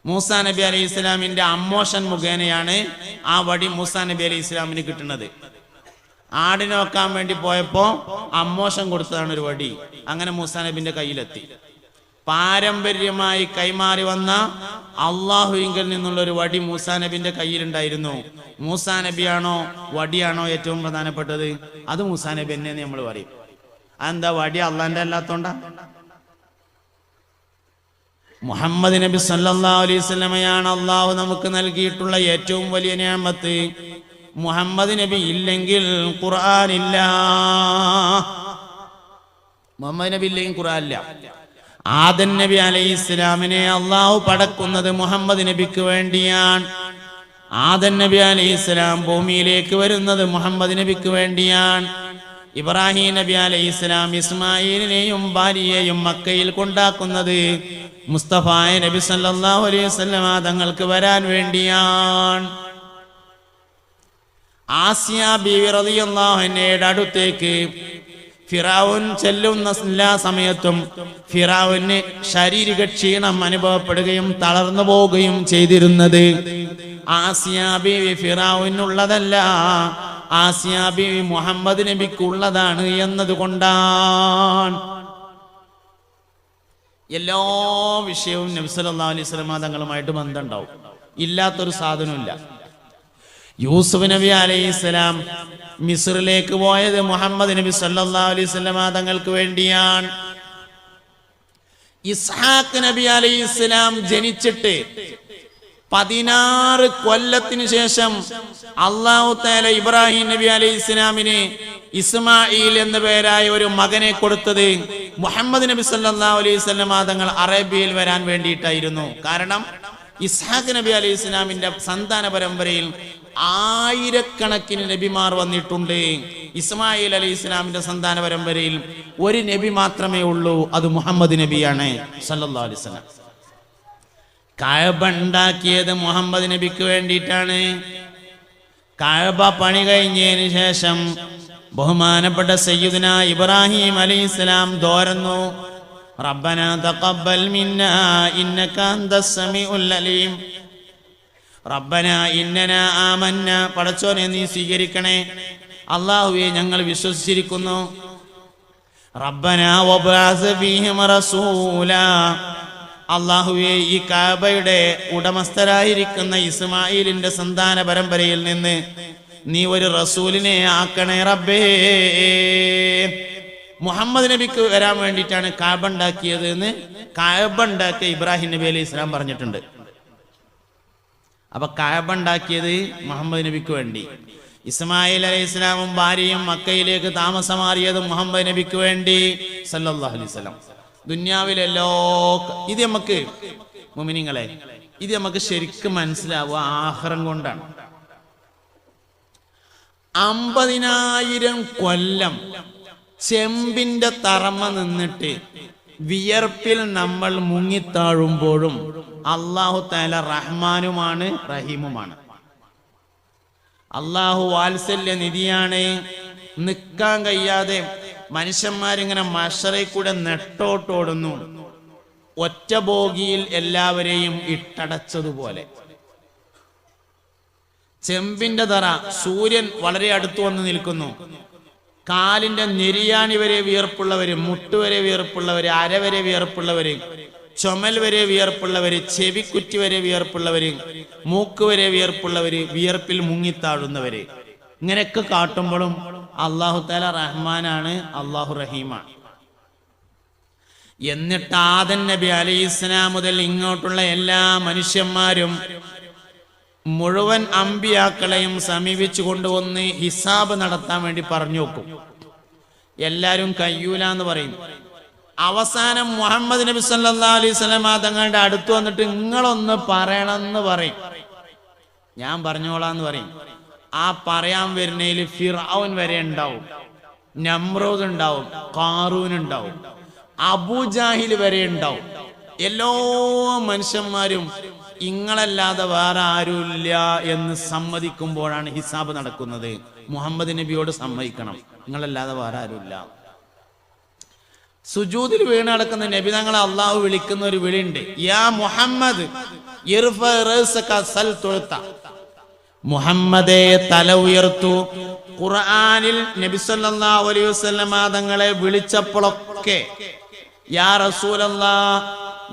മൂസാ നബി അലൈഹി ഇസ്ലാമിന്റെ അമ്മോഷൻ മുഖേനയാണ് ആ വടി മൂസാ നബി അലൈഹി ഇസ്ലാമിന് കിട്ടുന്നത്. ആടിനെ വെക്കാൻ വേണ്ടി പോയപ്പോ അമ്മോഷം കൊടുത്തതാണ് ഒരു വടി. അങ്ങനെ മൂസാ നബിന്റെ കയ്യിലെത്തി. പാരമ്പര്യമായി കൈമാറി വന്ന അള്ളാഹുവിങ്കിൽ നിന്നുള്ള ഒരു വടി മൂസാ നബിന്റെ കയ്യിലുണ്ടായിരുന്നു. മൂസാ നബിയാണോ വടിയാണോ ഏറ്റവും പ്രധാനപ്പെട്ടത്? അത് മൂസാ നബി തന്നെ നമ്മൾ പറയും. അതെന്താ? വടി അള്ളാന്റെ അല്ലാത്തോണ്ടാ. മുഹമ്മദ് നബി സല്ലല്ലാഹു അലൈഹി വസല്ലമയാണ് അള്ളാഹു നമുക്ക് നൽകിയിട്ടുള്ള ഏറ്റവും വലിയ നിഅമത്ത്. മുഹമ്മദ് നബി ഇല്ലെങ്കിൽ ഖുർആൻ ഇല്ല. മുഹമ്മദ് നബി ഇല്ലെങ്കിൽ ഖുർആൻ ഇല്ല. ആദം നബി അലൈഹി ഇസ്ലാമിനെ അള്ളാഹു പടക്കുന്നത് മുഹമ്മദ് നബിക്ക് വേണ്ടിയാണ്. ആദം നബി അലൈഹി ഇസ്ലാം ഭൂമിയിലേക്ക് വരുന്നത് മുഹമ്മദ് നബിക്ക് വേണ്ടിയാണ്. ഇബ്രാഹിം നബി അലൈഹി ഇസ്ലാം ഇസ്മായിലിനെയും ഭാര്യയെയും മക്കയിൽ കൊണ്ടാക്കുന്നത് മുസ്തഫായ നബി സല്ലല്ലാഹു അലൈഹി വസല്ലമ തങ്ങൾക്ക് വരാൻ വേണ്ടിയാണ്. ആസിയ ബീവി റളിയല്ലാഹു അൻഹയുടെ അടുത്തേക്ക് ഫിറഔൻ ചെല്ലുന്ന എല്ലാ സമയത്തും ഫിറഔന് ശാരീരിക ക്ഷീണം അനുഭവപ്പെടുകയും തളർന്നു പോവുകയും ചെയ്തിരുന്നത് ആസിയ ബീവി ഫിറഔനുള്ളതല്ല, ആസിയ ബീവി മുഹമ്മദ് നബിക്കുള്ളതാണ് എന്നതുകൊണ്ടാണ്. എല്ലാ വിഷയവും നബി സല്ലല്ലാഹു അലൈഹി വസല്ലം തങ്ങളുമായിട്ട് ബന്ധമുണ്ടാവും. ഇല്ലാത്തൊരു സാധനമില്ല. യൂസുഫ് നബി അലൈഹിസ്സലാം മിസ്റിലേക്ക് പോയത് മുഹമ്മദ് നബി സല്ലല്ലാഹു അലൈഹി വസല്ലം തങ്ങൾക്ക് വേണ്ടിയാണ്. ഇസ്ഹാഖ് നബി അലൈഹിസ്സലാം ജനിച്ചിട്ട് 16 കൊല്ലത്തിന് ശേഷം അല്ലാഹു തആല ഇബ്രാഹിം നബി അലൈഹിസ്സലാമിന് ഇസ്മായിൽ എന്ന പേരായ ഒരു മകനെ കൊടുത്തത് മുഹമ്മദ് നബി സല്ലല്ലാഹു അലൈഹി വസല്ലം തങ്ങൾ അറേബ്യയിൽ വരാൻ വേണ്ടിയിട്ടായിരുന്നു. കാരണം ഇസ്ഹാഖ് നബി അലൈഹി ഇസ്ലാമിന്റെ സന്താന പരമ്പരയിൽ ആയിരക്കണക്കിന് നബിമാർ വന്നിട്ടുണ്ട്. ഇസ്മായിൽ അലൈഹി ഇസ്ലാമിന്റെ സന്താന പരമ്പരയിൽ ഒരു നബി മാത്രമേ ഉള്ളൂ, അത് മുഹമ്മദ് നബിയാണ് സല്ലല്ലാഹു അലൈഹി വസല്ലം. കഅബ ഉണ്ടാക്കിയത് മുഹമ്മദ് നബിക്ക് വേണ്ടിയിട്ടാണ്. കഅബ പണി കഴിഞ്ഞതിന് ശേഷം ബഹുമാനപ്പെട്ട സയ്യിദുന ഇബ്രാഹിം അലൈഹിസ്സലാം ദോരന്നു, റബ്ബനാ തഖബ്ബൽ മിന്നാ ഇന്നക അന്തസ് സമീഉൽ അലീം, റബ്ബനാ ഇന്നനാ ആമന്നാ, പടച്ചോനെ നീ സ്വീകരിക്കണേ, അല്ലാഹുവേ ഞങ്ങൾ വിശ്വസിച്ചിരിക്കുന്നു, റബ്ബനാ വബഅസ് ഫീഹിം റസൂലാ, അല്ലാഹുവേ ഈ കഅബയുടെ ഉടമസ്ഥരായിരിക്കുന്ന ഇസ്മായിലിന്റെ സന്താന പരമ്പരയിൽ നിന്ന് നീ ഒരു റസൂലിനെ ആക്കണേ റബ്ബേ. മുഹമ്മദ് നബിക്ക് വരാൻ വേണ്ടിയിട്ടാണ് കഅബ ഉണ്ടാക്കിയത് എന്ന് കഅബ ഉണ്ടാക്കിയ ഇബ്രാഹിം നബി അലൈഹി ഇസ്ലാം പറഞ്ഞിട്ടുണ്ട്. അപ്പൊ കഅബ ഉണ്ടാക്കിയത് മുഹമ്മദ് നബിക്ക് വേണ്ടി, ഇസ്മായിൽ അലൈഹി ഇസ്ലാമും ഭാര്യയും മക്കയിലേക്ക് താമസമാറിയത് മുഹമ്മദ് നബിക്ക് വേണ്ടി സല്ലല്ലാഹു അലൈഹി വസല്ലം. ദുന്യാവിലെല്ലോ ഇത് നമുക്ക് മുഅ്മിനീങ്ങളെ, ഇത് നമുക്ക് ശരിക്കും മനസ്സിലാവുക ആഖിറം കൊണ്ടാണ്. 50,000 കൊല്ലം ചെമ്പിന്റെ തറമ നിന്നിട്ട് വിയർപ്പിൽ നമ്മൾ മുങ്ങിത്താഴുമ്പോഴും അല്ലാഹു തആല റഹ്മാനുമാണ് റഹീമുമാണ്. അല്ലാഹു വാത്സല്യ നിധിയാണ്. നിൽക്കാൻ കഴിയാതെ മനുഷ്യന്മാരിങ്ങനെ മശറയിൽ കൂടെ നെട്ടോട്ടോടുന്നു, ഒറ്റ ബോഗിയിൽ എല്ലാവരെയും ഇട്ടടച്ചതുപോലെ. ചെമ്പിന്റെ തറ, സൂര്യൻ വളരെ അടുത്ത് വന്ന് നിൽക്കുന്നു. കാലിന്റെ നെരിയാണി വരെ വിയർപ്പുള്ളവര്, മുട്ടുവരെ വിയർപ്പുള്ളവര്, അരവരെ വിയർപ്പുള്ളവര്, ചുമൽ വരെ വിയർപ്പുള്ളവര്, ചെവിക്കുറ്റി വരെ വിയർപ്പുള്ളവര്, മൂക്ക് വരെ വിയർപ്പുള്ളവര്, വിയർപ്പിൽ മുങ്ങിത്താഴുന്നവര്. ഇങ്ങനെയൊക്കെ കാട്ടുമ്പോഴും അല്ലാഹു തആല റഹ്മാനാണ്, അല്ലാഹു റഹീമാണ്. എന്നിട്ട് ആദം നബി അലൈഹിസ്സലാം മുതൽ ഇങ്ങോട്ടുള്ള എല്ലാ മനുഷ്യന്മാരും മുഴുവൻ അമ്പിയാക്കളെയും സമീപിച്ചു കൊണ്ടുവന്ന് ഹിസാബ് നടത്താൻ വേണ്ടി പറഞ്ഞു വെക്കും. എല്ലാരും കയ്യൂല എന്ന് പറയും. അവസാനം മുഹമ്മദ് നബി സല്ലല്ലാഹു അലൈഹി വസല്ലം തങ്ങളുടെ അടുത്ത് വന്നിട്ട് നിങ്ങളൊന്ന് പറയണമെന്ന് പറയും. ഞാൻ പറഞ്ഞോളാന്ന് പറയും. ആ പറയാൻ വരുന്നതിൽ ഫിർഔൻ വരെ ഉണ്ടാവും, നമ്രൂദ് ഉണ്ടാവും, ഖാറൂൻ ഉണ്ടാവും, അബൂജാഹിൽ വരെ ഉണ്ടാവും. എല്ലാ മനുഷ്യന്മാരും ഇങ്ങളല്ലാതെ വേറെ ആരുമില്ല എന്ന് സമ്മതിക്കുമ്പോഴാണ് ഹിസാബ് നടക്കുന്നത്. മുഹമ്മദ് നബിയോട് സമ്മതിക്കണം, നിങ്ങളല്ലാതെ വേറെ ആരുമില്ല. സുജൂദിൽ വീണ് നടക്കുന്ന നബി തങ്ങളെ അള്ളാഹു വിളിക്കുന്ന ഒരു വിളിയുണ്ട്, യാ മുഹമ്മദ് ഇർഫ റഅസക സൽ തുഅത. മുഹമ്മദേ തല ഉയർത്തു. ഖുർആനിൽ നബി സല്ലല്ലാഹു അലൈഹി വസല്ലം തങ്ങളെ വിളിച്ചപ്പോഴൊക്കെ യാ റസൂലല്ലാഹ്,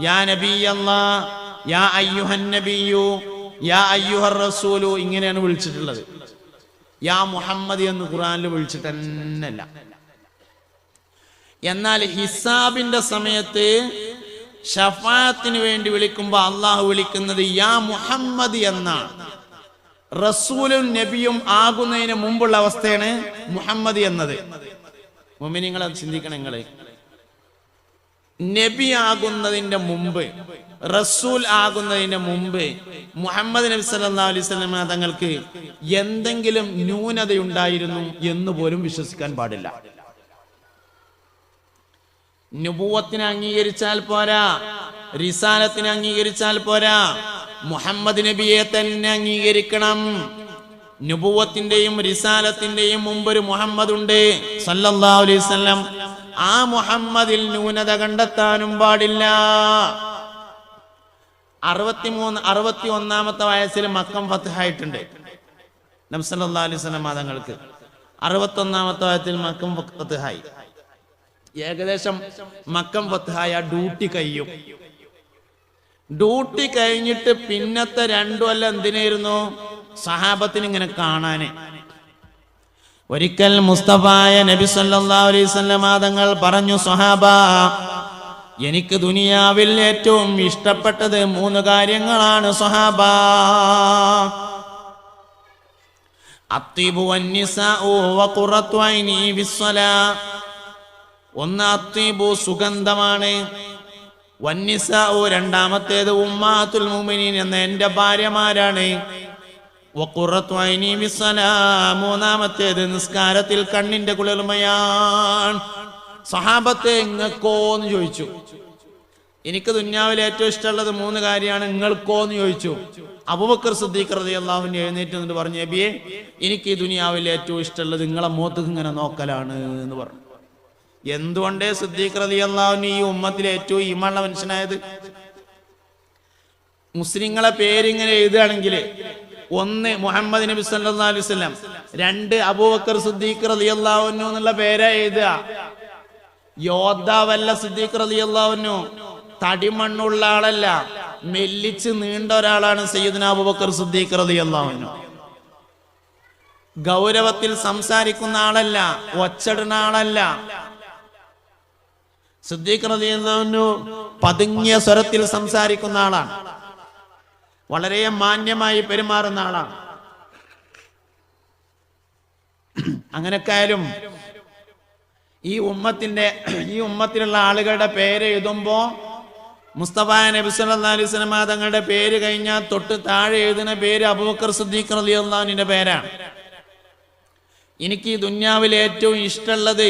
യാ നബിയല്ലാഹ്, യാ അയ്യുഹൻ നബിയു, യാ അയ്യുഹർ റസൂലു ഇങ്ങനെയാണ് വിളിച്ചിട്ടുള്ളത്. യാ മുഹമ്മദ് എന്ന് ഖുർആനിൽ വിളിച്ചിട്ടല്ല. എന്നാൽ ഹിസാബിന്റെ സമയത്ത് ഷഫാഅത്തിന് വേണ്ടി വിളിക്കുമ്പോൾ അള്ളാഹു വിളിക്കുന്നത് യാ മുഹമ്മദ് എന്നാണ്. റസൂലും നബിയും ആകുന്നതിന് മുമ്പുള്ള അവസ്ഥയാണ് മുഹമ്മദ് എന്നത്. മുഅ്മിനീങ്ങളെ ചിന്തിക്കണം. നിങ്ങള് നബി ആകുന്നതിന്റെ മുമ്പ്, റസൂൽ ആകുന്നതിന്റെ മുമ്പ് മുഹമ്മദ് നബി സല്ലല്ലാഹു അലൈഹി വസല്ലം തങ്ങൾക്ക് എന്തെങ്കിലും ന്യൂനതയുണ്ടായിരുന്നു എന്ന് പോലും വിശ്വസിക്കാൻ പാടില്ല. നുബുവത്തിനെ അംഗീകരിച്ചാൽ പോരാ, റിസാലത്തിനെ അംഗീകരിച്ചാൽ പോരാ, മുഹമ്മദ് നബിയെ തന്നെ അംഗീകരിക്കണം. നുബുവത്തിന്റെയും റിസാലത്തിന്റെയും മുമ്പൊരു മുഹമ്മദ് ഉണ്ട് സല്ലല്ലാഹു അലൈഹി വസല്ലം. ആ മുഹമ്മദിൽ ന്യൂനത കണ്ടെത്താനും പാടില്ല. 61-ാമത്തെ വയസ്സിൽ മക്കം ഫത്ഹായിട്ടുണ്ട് നബി സല്ലല്ലാഹു അലൈഹി വസല്ലം തങ്ങൾക്ക്. 61-ാമത്തെ വയസ്സിൽ മക്കം ഫത്ഹായി. ഏകദേശം മക്കം ഫത്ഹായ ഡ്യൂട്ടി കഴിയും. ഡ്യൂട്ടി കഴിഞ്ഞിട്ട് പിന്നത്തെ 2 കൊല്ലം എന്തിനായിരുന്നു? സഹാബത്തിന് ഇങ്ങനെ കാണാന്. ഒരിക്കൽ മുസ്തഫായ നബി സല്ലല്ലാഹു അലൈഹി വസല്ലം തങ്ങൾ പറഞ്ഞു, സ്വഹാബ, എനിക്ക് ദുനിയാവിൽ ഏറ്റവും ഇഷ്ടപ്പെട്ടത് 3 കാര്യങ്ങളാണ് സ്വഹാബ. അത്തിബു വന്നിസാഉ വഖുറത്തു ഐനി ബിസ്സലാ. ഒന്ന് അത്തിബു സുഗന്ധമാണ്, വന്നിസാഉ രണ്ടാമത്തേത് ഉമ്മാത്തുൽ മുഅ്മിനീൻ എന്ന എന്റെ ഭാര്യമാരാണ്, വഖുറത്തു ഐനി ബിസ്സലാ മൂന്നാമത്തേത് നിസ്കാരത്തിൽ കണ്ണിന്റെ കുളിർമയാണ്. സഹാബത്തെ ഇങ്ങക്കോ എന്ന് ചോദിച്ചു. എനിക്ക് ദുനിയാവിൽ ഏറ്റവും ഇഷ്ടമുള്ളത് 3 കാര്യമാണ്, നിങ്ങൾക്കോ എന്ന് ചോദിച്ചു. അബൂബക്കർ സിദ്ദീഖ് റളിയല്ലാഹു അൻഹു എഴുന്നേറ്റ് എന്നിട്ട് പറഞ്ഞു, നബിയെ, എനിക്ക് ഈ ദുനിയാവിൽ ഏറ്റവും ഇഷ്ടമുള്ളത് നിങ്ങളെ മുഖത്തേക്ക് ഇങ്ങനെ നോക്കലാണ് എന്ന് പറഞ്ഞു. എന്തുകൊണ്ടേ സിദ്ദീഖ് റളിയല്ലാഹു അൻഹു ഈ ഉമ്മത്തിലെ ഏറ്റവും ഈമാനുള്ള മനുഷ്യനായത്? മുസ്ലിങ്ങളെ പേരിങ്ങനെ എഴുതുകയാണെങ്കിൽ 1 മുഹമ്മദ് നബി സല്ലല്ലാഹു അലൈഹി വസല്ലം, 2 അബൂബക്കർ സിദ്ദീഖ് റളിയല്ലാഹു അൻഹു എന്നുള്ള പേരാ എഴുതുക. യോദ്ധാവല്ല സിദ്ദീഖ് റളിയല്ലാഹു അൻഹു, തടിമണ്ണുള്ള ആളല്ല, മെല്ലിച്ച് നീണ്ട ഒരാളാണ് സയ്യിദുനാ അബൂബക്കർ സിദ്ദീഖ് റളിയല്ലാഹു അൻഹു. ഗൗരവത്തിൽ സംസാരിക്കുന്ന ആളല്ല, ഒച്ചടുന്ന ആളല്ല. സിദ്ദീഖ് റളിയല്ലാഹു അൻഹു പതുങ്ങിയ സ്വരത്തിൽ സംസാരിക്കുന്ന ആളാണ്, വളരെ മാന്യമായി പെരുമാറുന്ന ആളാണ്. അങ്ങനെയൊക്കെയായാലും ഈ ഉമ്മത്തിലുള്ള ആളുകളുടെ പേര് എഴുതുമ്പോ മുസ്തഫ നബി സല്ലല്ലാഹു അലൈഹി വസല്ലം തങ്ങളുടെ പേര് കഴിഞ്ഞാൽ തൊട്ട് താഴെ എഴുതുന്ന പേര് അബൂബക്കർ സിദ്ദീഖ് റളിയല്ലാഹു അൻഹുവിന്റെ പേരാണ്. എനിക്ക് ഈ ദുന്യാവിലെ ഏറ്റവും ഇഷ്ടമുള്ളത്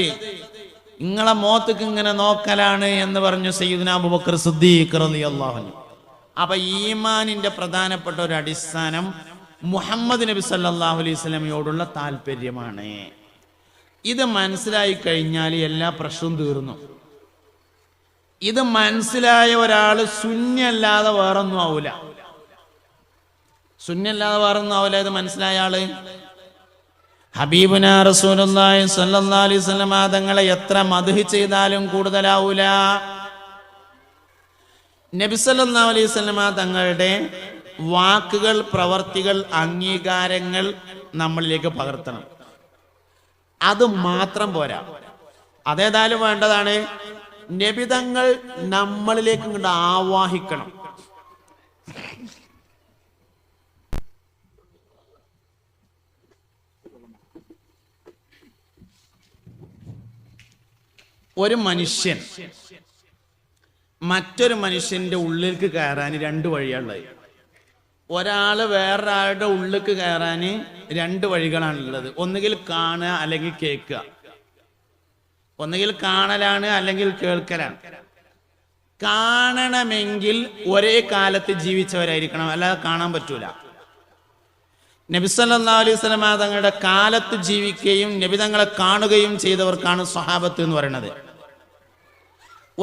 നിങ്ങളെ മോത്തേക്ക് ഇങ്ങനെ നോക്കലാണ് എന്ന് പറഞ്ഞു സയ്യിദുനാ അബൂബക്കർ സിദ്ദീഖ് റളിയല്ലാഹു അൻഹു. അപ്പൊ ഈമാനിന്റെ പ്രധാനപ്പെട്ട ഒരു അടിസ്ഥാനം മുഹമ്മദ് നബി സല്ലല്ലാഹു അലൈഹി വസല്ലമയോടുള്ള താല്പര്യമാണ്. ഇത് മനസ്സിലായി കഴിഞ്ഞാൽ എല്ലാ പ്രശ്നവും തീർന്നു. ഇത് മനസ്സിലായ ഒരാള് സുന്നിയല്ലാതെ വേറൊന്നും ആവൂല. ഇത് മനസ്സിലായ ആള് ഹബീബുനാ റസൂലുള്ളാഹി സ്വല്ലല്ലാഹു അലൈഹി വസല്ലം തങ്ങളെ എത്ര മദ്ഹ് ചെയ്താലും കൂടുതലാവൂല. നബി സല്ലല്ലാഹു അലൈഹി വസല്ലം തങ്ങളുടെ വാക്കുകൾ, പ്രവർത്തികൾ, അംഗീകാരങ്ങൾ നമ്മളിലേക്ക് പകർത്തണം. അത് മാത്രം പോരാ, അതേതായാലും വേണ്ടതാണ്. നബിതങ്ങൾ നമ്മളിലേക്ക് ഇങ്ങോട്ട് ആവാഹിക്കണം. ഒരു മനുഷ്യൻ മറ്റൊരു മനുഷ്യന്റെ ഉള്ളിലേക്ക് കയറാൻ രണ്ട് വഴിയാണുള്ളത്. ഒരാള് വേറൊരാളുടെ ഉള്ളിലേക്ക് കയറാൻ രണ്ട് വഴികളാണുള്ളത്. ഒന്നുകിൽ കാണുക അല്ലെങ്കിൽ കേൾക്കുക. ഒന്നുകിൽ കാണലാണ് അല്ലെങ്കിൽ കേൾക്കലാണ്. കാണണമെങ്കിൽ ഒരേ കാലത്ത് ജീവിച്ചവരായിരിക്കണം, അല്ലാതെ കാണാൻ പറ്റൂല. നബി സല്ലല്ലാഹു അലൈഹി വസല്ലം തങ്ങളുടെ കാലത്ത് ജീവിക്കുകയും നബി തങ്ങളെ കാണുകയും ചെയ്തവർക്കാണ് സ്വഹാബത്ത് എന്ന് പറയുന്നത്.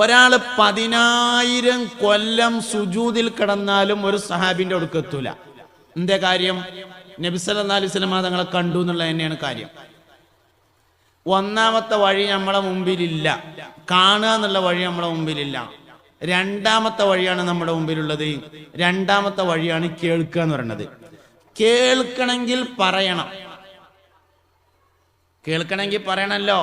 ഒരാള് 10,000 കൊല്ലം സുജൂദിൽ കിടന്നാലും ഒരു സഹാബിന്റെ അടുക്ക് എത്തൂല. എന്തേ കാര്യം? നബി സല്ലല്ലാഹു അലൈഹി വസല്ലം തങ്ങളെ കണ്ടു എന്നുള്ളത് തന്നെയാണ് കാര്യം. ഒന്നാമത്തെ വഴി നമ്മളെ മുമ്പിലില്ല, കാണുക എന്നുള്ള വഴി നമ്മളെ മുമ്പിലില്ല. രണ്ടാമത്തെ വഴിയാണ് നമ്മുടെ മുമ്പിലുള്ളത്. രണ്ടാമത്തെ വഴിയാണ് കേൾക്കുക എന്ന് പറയുന്നത്. കേൾക്കണമെങ്കിൽ പറയണല്ലോ.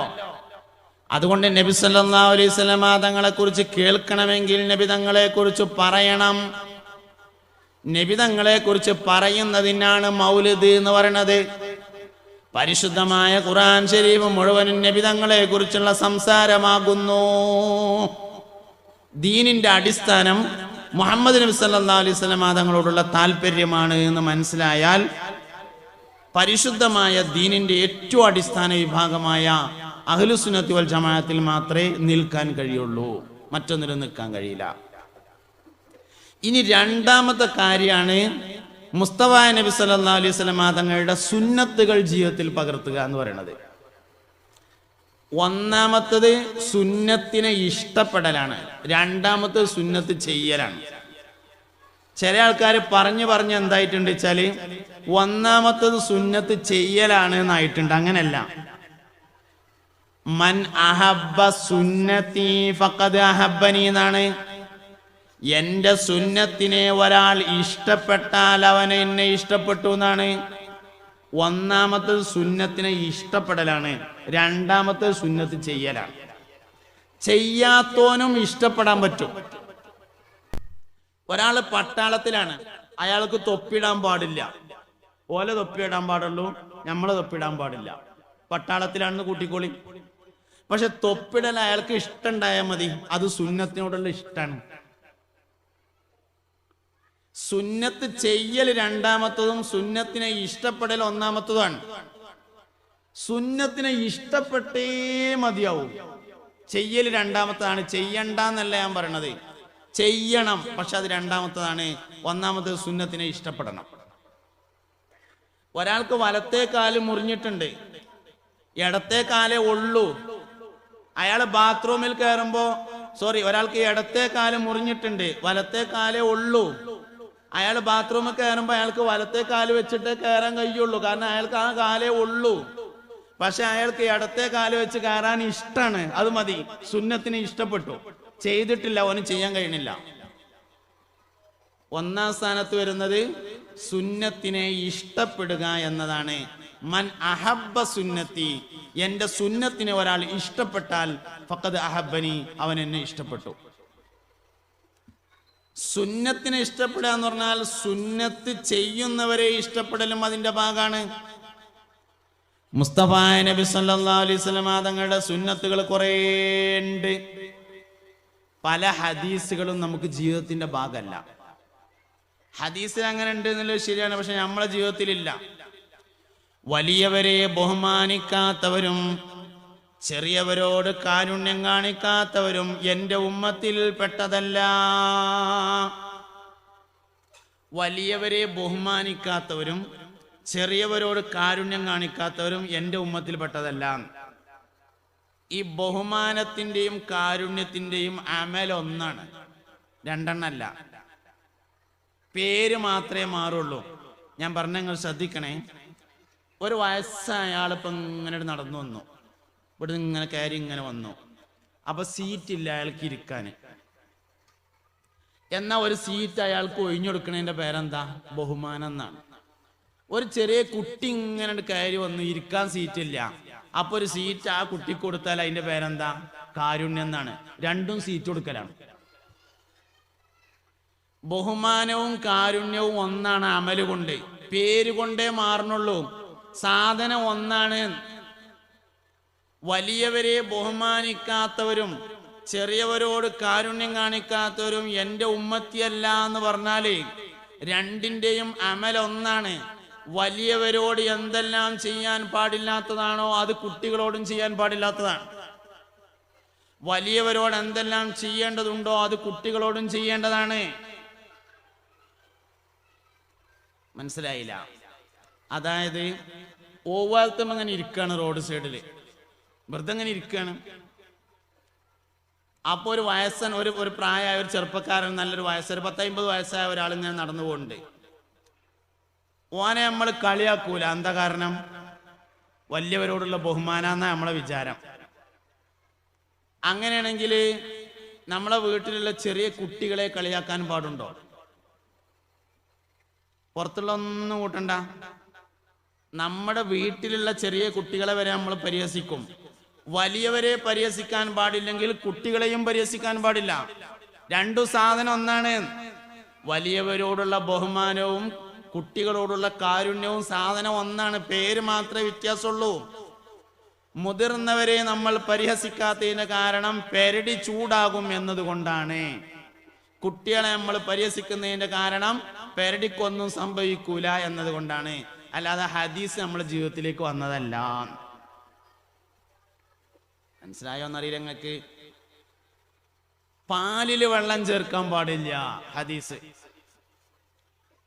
അതുകൊണ്ട് നബി സല്ലല്ലാഹു അലൈഹി വസല്ലം തങ്ങളെ കുറിച്ച് കേൾക്കണമെങ്കിൽ നബി തങ്ങളെ കുറിച്ച് പറയണം. നബി തങ്ങളെ കുറിച്ച് പറയുന്നതിനാണ് മൗലിദ് എന്ന് പറയുന്നത്. പരിശുദ്ധമായ ഖുർആൻ ശരീഫ് മുഴുവനും നബി തങ്ങളെ കുറിച്ചുള്ള സംസാരമാകുന്നു. ദീനിന്റെ അടിസ്ഥാനം മുഹമ്മദ് നബി സല്ലല്ലാഹു അലൈഹി വസല്ലം തങ്ങളോടുള്ള താല്പര്യമാണ് എന്ന് മനസ്സിലായാൽ പരിശുദ്ധമായ ദീനിന്റെ ഏറ്റവും അടിസ്ഥാന വിഭാഗമായ അഹ്ലുസുന്നത്തി വൽ ജമാഅത്തിൽ മാത്രമേ നിൽക്കാൻ കഴിയുള്ളൂ, മറ്റൊന്നിലും നിൽക്കാൻ കഴിയില്ല. ഇനി രണ്ടാമത്തെ കാര്യമാണ് മുസ്തഫ നബി സല്ലല്ലാഹു അലൈഹി വസല്ലം തങ്ങളുടെ സുന്നത്തുകൾ ജീവിതത്തിൽ പകർത്തുക എന്ന് പറയുന്നത്. ഒന്നാമത്തത് സുന്നത്തിനെ ഇഷ്ടപ്പെടലാണ്, രണ്ടാമത്തത് സുന്നത്ത് ചെയ്യലാണ്. ചില ആൾക്കാർ പറഞ്ഞു എന്തായിട്ടുണ്ട് വെച്ചാല് ഒന്നാമത്തത് സുന്നത്ത് ചെയ്യലാണ് എന്നായിട്ടുണ്ട്. അങ്ങനല്ല. മൻ അഹബ്ബ സുന്നത്തി ഫഖദ് അഹബ്ബനി എന്നാണ്. എന്റെ സുന്നത്തിനെ ഒരാൾ ഇഷ്ടപ്പെട്ടാൽ അവൻ എന്നെ ഇഷ്ടപ്പെട്ടു എന്നാണ്. ഒന്നാമത്തത് സുന്നത്തിനെ ഇഷ്ടപ്പെടലാണ്, രണ്ടാമത്തത് സുന്നത്ത് ചെയ്യലാണ്. ചെയ്യാത്തോനും ഇഷ്ടപ്പെടാൻ പറ്റും. ഒരാള് പട്ടാളത്തിലാണ്, അയാൾക്ക് തൊപ്പിടാൻ പാടില്ല. ഓല തൊപ്പിയിടാൻ പാടുള്ളൂ, നമ്മളെ തൊപ്പിടാൻ പാടില്ല. പട്ടാളത്തിലാണെന്ന് കൂട്ടിക്കോളി. പക്ഷെ തൊപ്പിടൽ അയാൾക്ക് ഇഷ്ടമുണ്ടായാൽ മതി, അത് സുന്നത്തിനോടുള്ള ഇഷ്ടമാണ്. സുന്നത്ത് ചെയ്യൽ രണ്ടാമത്തതും സുന്നത്തിനെ ഇഷ്ടപ്പെടൽ ഒന്നാമത്തതുമാണ്. സുന്നത്തിനെ ഇഷ്ടപ്പെട്ടേ മതിയാവും, ചെയ്യൽ രണ്ടാമത്തതാണ്. ചെയ്യണ്ടെന്നല്ല ഞാൻ പറയണത്, ചെയ്യണം, പക്ഷെ അത് രണ്ടാമത്തതാണ്. ഒന്നാമത്തത് സുന്നത്തിനെ ഇഷ്ടപ്പെടണം. ഒരാൾക്ക് വലത്തേ കാല് മുറിഞ്ഞിട്ടുണ്ട്, ഇടത്തേ കാലേ ഉള്ളൂ. അയാൾ ബാത്റൂമിൽ കയറുമ്പോ ഒരാൾക്ക് ഇടത്തേ കാല് മുറിഞ്ഞിട്ടുണ്ട്, വലത്തേ കാലേ ഉള്ളൂ. അയാൾ ബാത്റൂമിൽ കയറുമ്പോൾ അയാൾക്ക് വലത്തേ കാല് വെച്ചിട്ട് കയറാൻ കഴിയുള്ളൂ, കാരണം അയാൾക്ക് ആ കാലേ ഉള്ളൂ. പക്ഷെ അയാൾക്ക് ഇടത്തെ കാല് വെച്ച് കയറാൻ ഇഷ്ടമാണ്, അത് മതി. സുന്നത്തിനെ ഇഷ്ടപ്പെട്ടു, ചെയ്തിട്ടില്ല, ഓന് ചെയ്യാൻ കഴിയണില്ല. ഒന്നാം സ്ഥാനത്ത് വരുന്നത് സുന്നത്തിനെ ഇഷ്ടപ്പെടുക എന്നതാണ്. മൻ അഹബ്ബ സുന്നത്തി, എന്റെ സുന്നത്തിനെ ഒരാൾ ഇഷ്ടപ്പെട്ടാൽ ഫഖദ് അഹബ്ബനി, അവൻ എന്നെ ഇഷ്ടപ്പെട്ടു. സുന്നത്തിനെ ഇഷ്ടപ്പെടുക എന്ന് പറഞ്ഞാൽ സുന്നത്ത് ചെയ്യുന്നവരെ ഇഷ്ടപ്പെടലും അതിന്റെ ഭാഗമാണ്. മുസ്തഫ നബി സല്ലല്ലാഹു അലൈഹി വസല്ലം തങ്ങളുടെ സുന്നത്തുകൾ കുറേ ഉണ്ട്. പല ഹദീസുകളും നമുക്ക് ജീവിതത്തിന്റെ ഭാഗമല്ല. ഹദീസിൽ അങ്ങനെ ഉണ്ട് എന്നുള്ളത് ശരിയാണ്, പക്ഷെ നമ്മളെ ജീവിതത്തിലില്ല. വലിയവരെ ബഹുമാനിക്കാത്തവരും ചെറിയവരോട് കാരുണ്യം കാണിക്കാത്തവരും എൻ്റെ ഉമ്മത്തിൽ പെട്ടതല്ല. വലിയവരെ ബഹുമാനിക്കാത്തവരും ചെറിയവരോട് കാരുണ്യം കാണിക്കാത്തവരും എൻ്റെ ഉമ്മത്തിൽ പെട്ടതല്ല. ഈ ബഹുമാനത്തിൻ്റെയും കാരുണ്യത്തിൻ്റെയും അമൽ ഒന്നാണ്, രണ്ടെണ്ണല്ല. പേര് മാത്രമേ മാറുള്ളൂ. ഞാൻ പറഞ്ഞ നിങ്ങൾ ശ്രദ്ധിക്കണേ. ഒരു വയസ്സായ ആളിപ്പം ഇങ്ങനെ നടന്നു വന്നു, ഇവിടെ ഇങ്ങനെ കയറി ഇങ്ങനെ വന്നു. അപ്പൊ സീറ്റില്ല അയാൾക്ക് ഇരിക്കാൻ. എന്നാ ഒരു സീറ്റ് അയാൾക്ക് ഒഴിഞ്ഞെടുക്കണതിന്റെ പേരെന്താ? ബഹുമാനം എന്നാണ്. ഒരു ചെറിയ കുട്ടി ഇങ്ങനെ കയറി വന്നു, ഇരിക്കാൻ സീറ്റില്ല. അപ്പൊ ഒരു സീറ്റ് ആ കുട്ടിക്ക് കൊടുത്താൽ അതിന്റെ പേരെന്താ? കാരുണ്യം എന്നാണ്. രണ്ടും സീറ്റ് കൊടുക്കലാണ്. ബഹുമാനവും കാരുണ്യവും ഒന്നാണ്. അമല് കൊണ്ട്, പേര് കൊണ്ടേ മാറണുള്ളൂ, സാധനം ഒന്നാണ്. വലിയവരെ ബഹുമാനിക്കാത്തവരും ചെറിയവരോട് കാരുണ്യം കാണിക്കാത്തവരും എൻ്റെ ഉമ്മത്തിയല്ല എന്ന് പറഞ്ഞാല് രണ്ടിൻ്റെയും അമൽ ഒന്നാണ്. വലിയവരോട് എന്തെല്ലാം ചെയ്യാൻ പാടില്ലാത്തതാണോ അത് കുട്ടികളോടും ചെയ്യാൻ പാടില്ലാത്തതാണ്. വലിയവരോട് എന്തെല്ലാം ചെയ്യേണ്ടതുണ്ടോ അത് കുട്ടികളോടും ചെയ്യേണ്ടതാണ്. മനസ്സിലായില്ല? അതായത് ഓവാലത്തും അങ്ങനെ ഇരിക്കുകയാണ്, റോഡ് സൈഡിൽ വെറുതെ അങ്ങനെ ഇരിക്കുകയാണ്. അപ്പൊ ഒരു വയസ്സൻ, ഒരു പ്രായമായ ഒരു ചെറുപ്പക്കാരൻ, നല്ലൊരു വയസ്സ്, ഒരു 10-50 വയസ്സായ ഒരാൾ ഇങ്ങനെ നടന്നു പോകുന്നുണ്ട്. ഓനെ നമ്മൾ കളിയാക്കൂല. എന്താ കാരണം? വലിയവരോടുള്ള ബഹുമാനാന്ന നമ്മളെ വിചാരം. അങ്ങനെയാണെങ്കിൽ നമ്മളെ വീട്ടിലുള്ള ചെറിയ കുട്ടികളെ കളിയാക്കാൻ പാടുണ്ടോ? പുറത്തുള്ള ഒന്നും കൂട്ടണ്ട. നമ്മുടെ വീട്ടിലുള്ള ചെറിയ കുട്ടികളെ വരെ നമ്മൾ പരിഹസിക്കും. വലിയവരെ പരിഹസിക്കാൻ പാടില്ലെങ്കിൽ കുട്ടികളെയും പരിഹസിക്കാൻ പാടില്ല. രണ്ടു സാധനം ഒന്നാണ്. വലിയവരോടുള്ള ബഹുമാനവും കുട്ടികളോടുള്ള കാരുണ്യവും സാധനം ഒന്നാണ്, പേര് മാത്രമേ വ്യത്യാസമുള്ളൂ. മുതിർന്നവരെ നമ്മൾ പരിഹസിക്കാത്തതിന് കാരണം പെരടി ചൂടാകും എന്നതുകൊണ്ടാണ്. കുട്ടികളെ നമ്മൾ പരിഹസിക്കുന്നതിന്റെ കാരണം പെരടിക്കൊന്നും സംഭവിക്കൂല എന്നതുകൊണ്ടാണ്. അല്ലാതെ ഹദീസ് നമ്മുടെ ജീവിതത്തിലേക്ക് വന്നതല്ല. മനസ്സിലായോ എന്നറിയില്ല നിങ്ങൾക്ക്? പാലില് വെള്ളം ചേർക്കാൻ പാടില്ല, ഹദീസ്.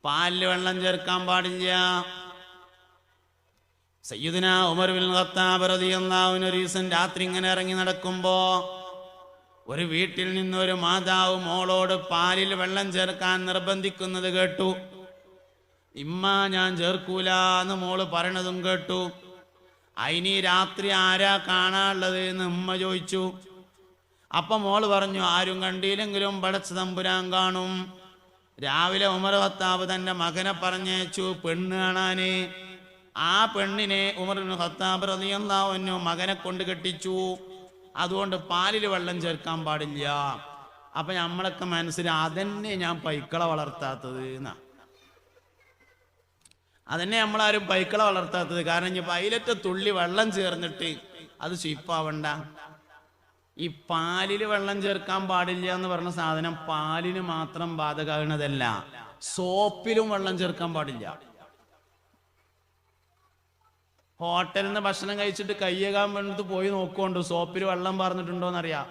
പാലില് വെള്ളം ചേർക്കാൻ പാടില്ല. സയ്യിദുനാ ഉമർ ബിൻ ഖത്താബ് റളിയല്ലാഹു അൻഹു ഒരു ദിവസം രാത്രി ഇങ്ങനെ ഇറങ്ങി നടക്കുമ്പോ ഒരു വീട്ടിൽ നിന്ന് ഒരു മാതാവ് മോളോട് പാലിൽ വെള്ളം ചേർക്കാൻ നിർബന്ധിക്കുന്നത് കേട്ടു. ഇമ്മ ഞാൻ ചേർക്കൂല എന്ന് മോള് പറയണതും കേട്ടു. അതിന് രാത്രി ആരാ കാണാനുള്ളത് എന്ന് ഉമ്മ ചോദിച്ചു. അപ്പൊ മോള് പറഞ്ഞു, ആരും കണ്ടില്ലെങ്കിലും പടച്ച തമ്പുരാൻ കാണും. രാവിലെ ഉമർ ഖത്താബ് തന്റെ മകനെ പറഞ്ഞയച്ചു പെണ്ണ് കാണാന്. ആ പെണ്ണിനെ ഉമർ ഇബ്നു ഖത്താബ് റളിയല്ലാഹു അൻഹു മകനെ കൊണ്ട് കെട്ടിച്ചു. അതുകൊണ്ട് പാലിൽ വെള്ളം ചേർക്കാൻ പാടില്ല. അപ്പൊ നമ്മളൊക്കെ മനസ്സിൽ അതന്നെ ഞാൻ പൈക്കളെ വളർത്താത്തത് എന്നാ. അതന്നെ നമ്മളാരും പൈക്കളെ വളർത്താത്തത്. കാരണം ഇനി പൈലറ്റ് തുള്ളി വെള്ളം ചേർന്നിട്ട് അത് സ്വീപ്പാവണ്ട. ഈ പാലില് വെള്ളം ചേർക്കാൻ പാടില്ല എന്ന് പറഞ്ഞ സാധനം പാലിന് മാത്രം ബാധകമാകുന്നതല്ല, സോപ്പിലും വെള്ളം ചേർക്കാൻ പാടില്ല. ഹോട്ടലിൽ നിന്ന് ഭക്ഷണം കഴിച്ചിട്ട് കയ്യേകാൻ വേണ്ടിട്ട് പോയി നോക്കുകൊണ്ട് സോപ്പിൽ വെള്ളം പറഞ്ഞിട്ടുണ്ടോന്നറിയാം.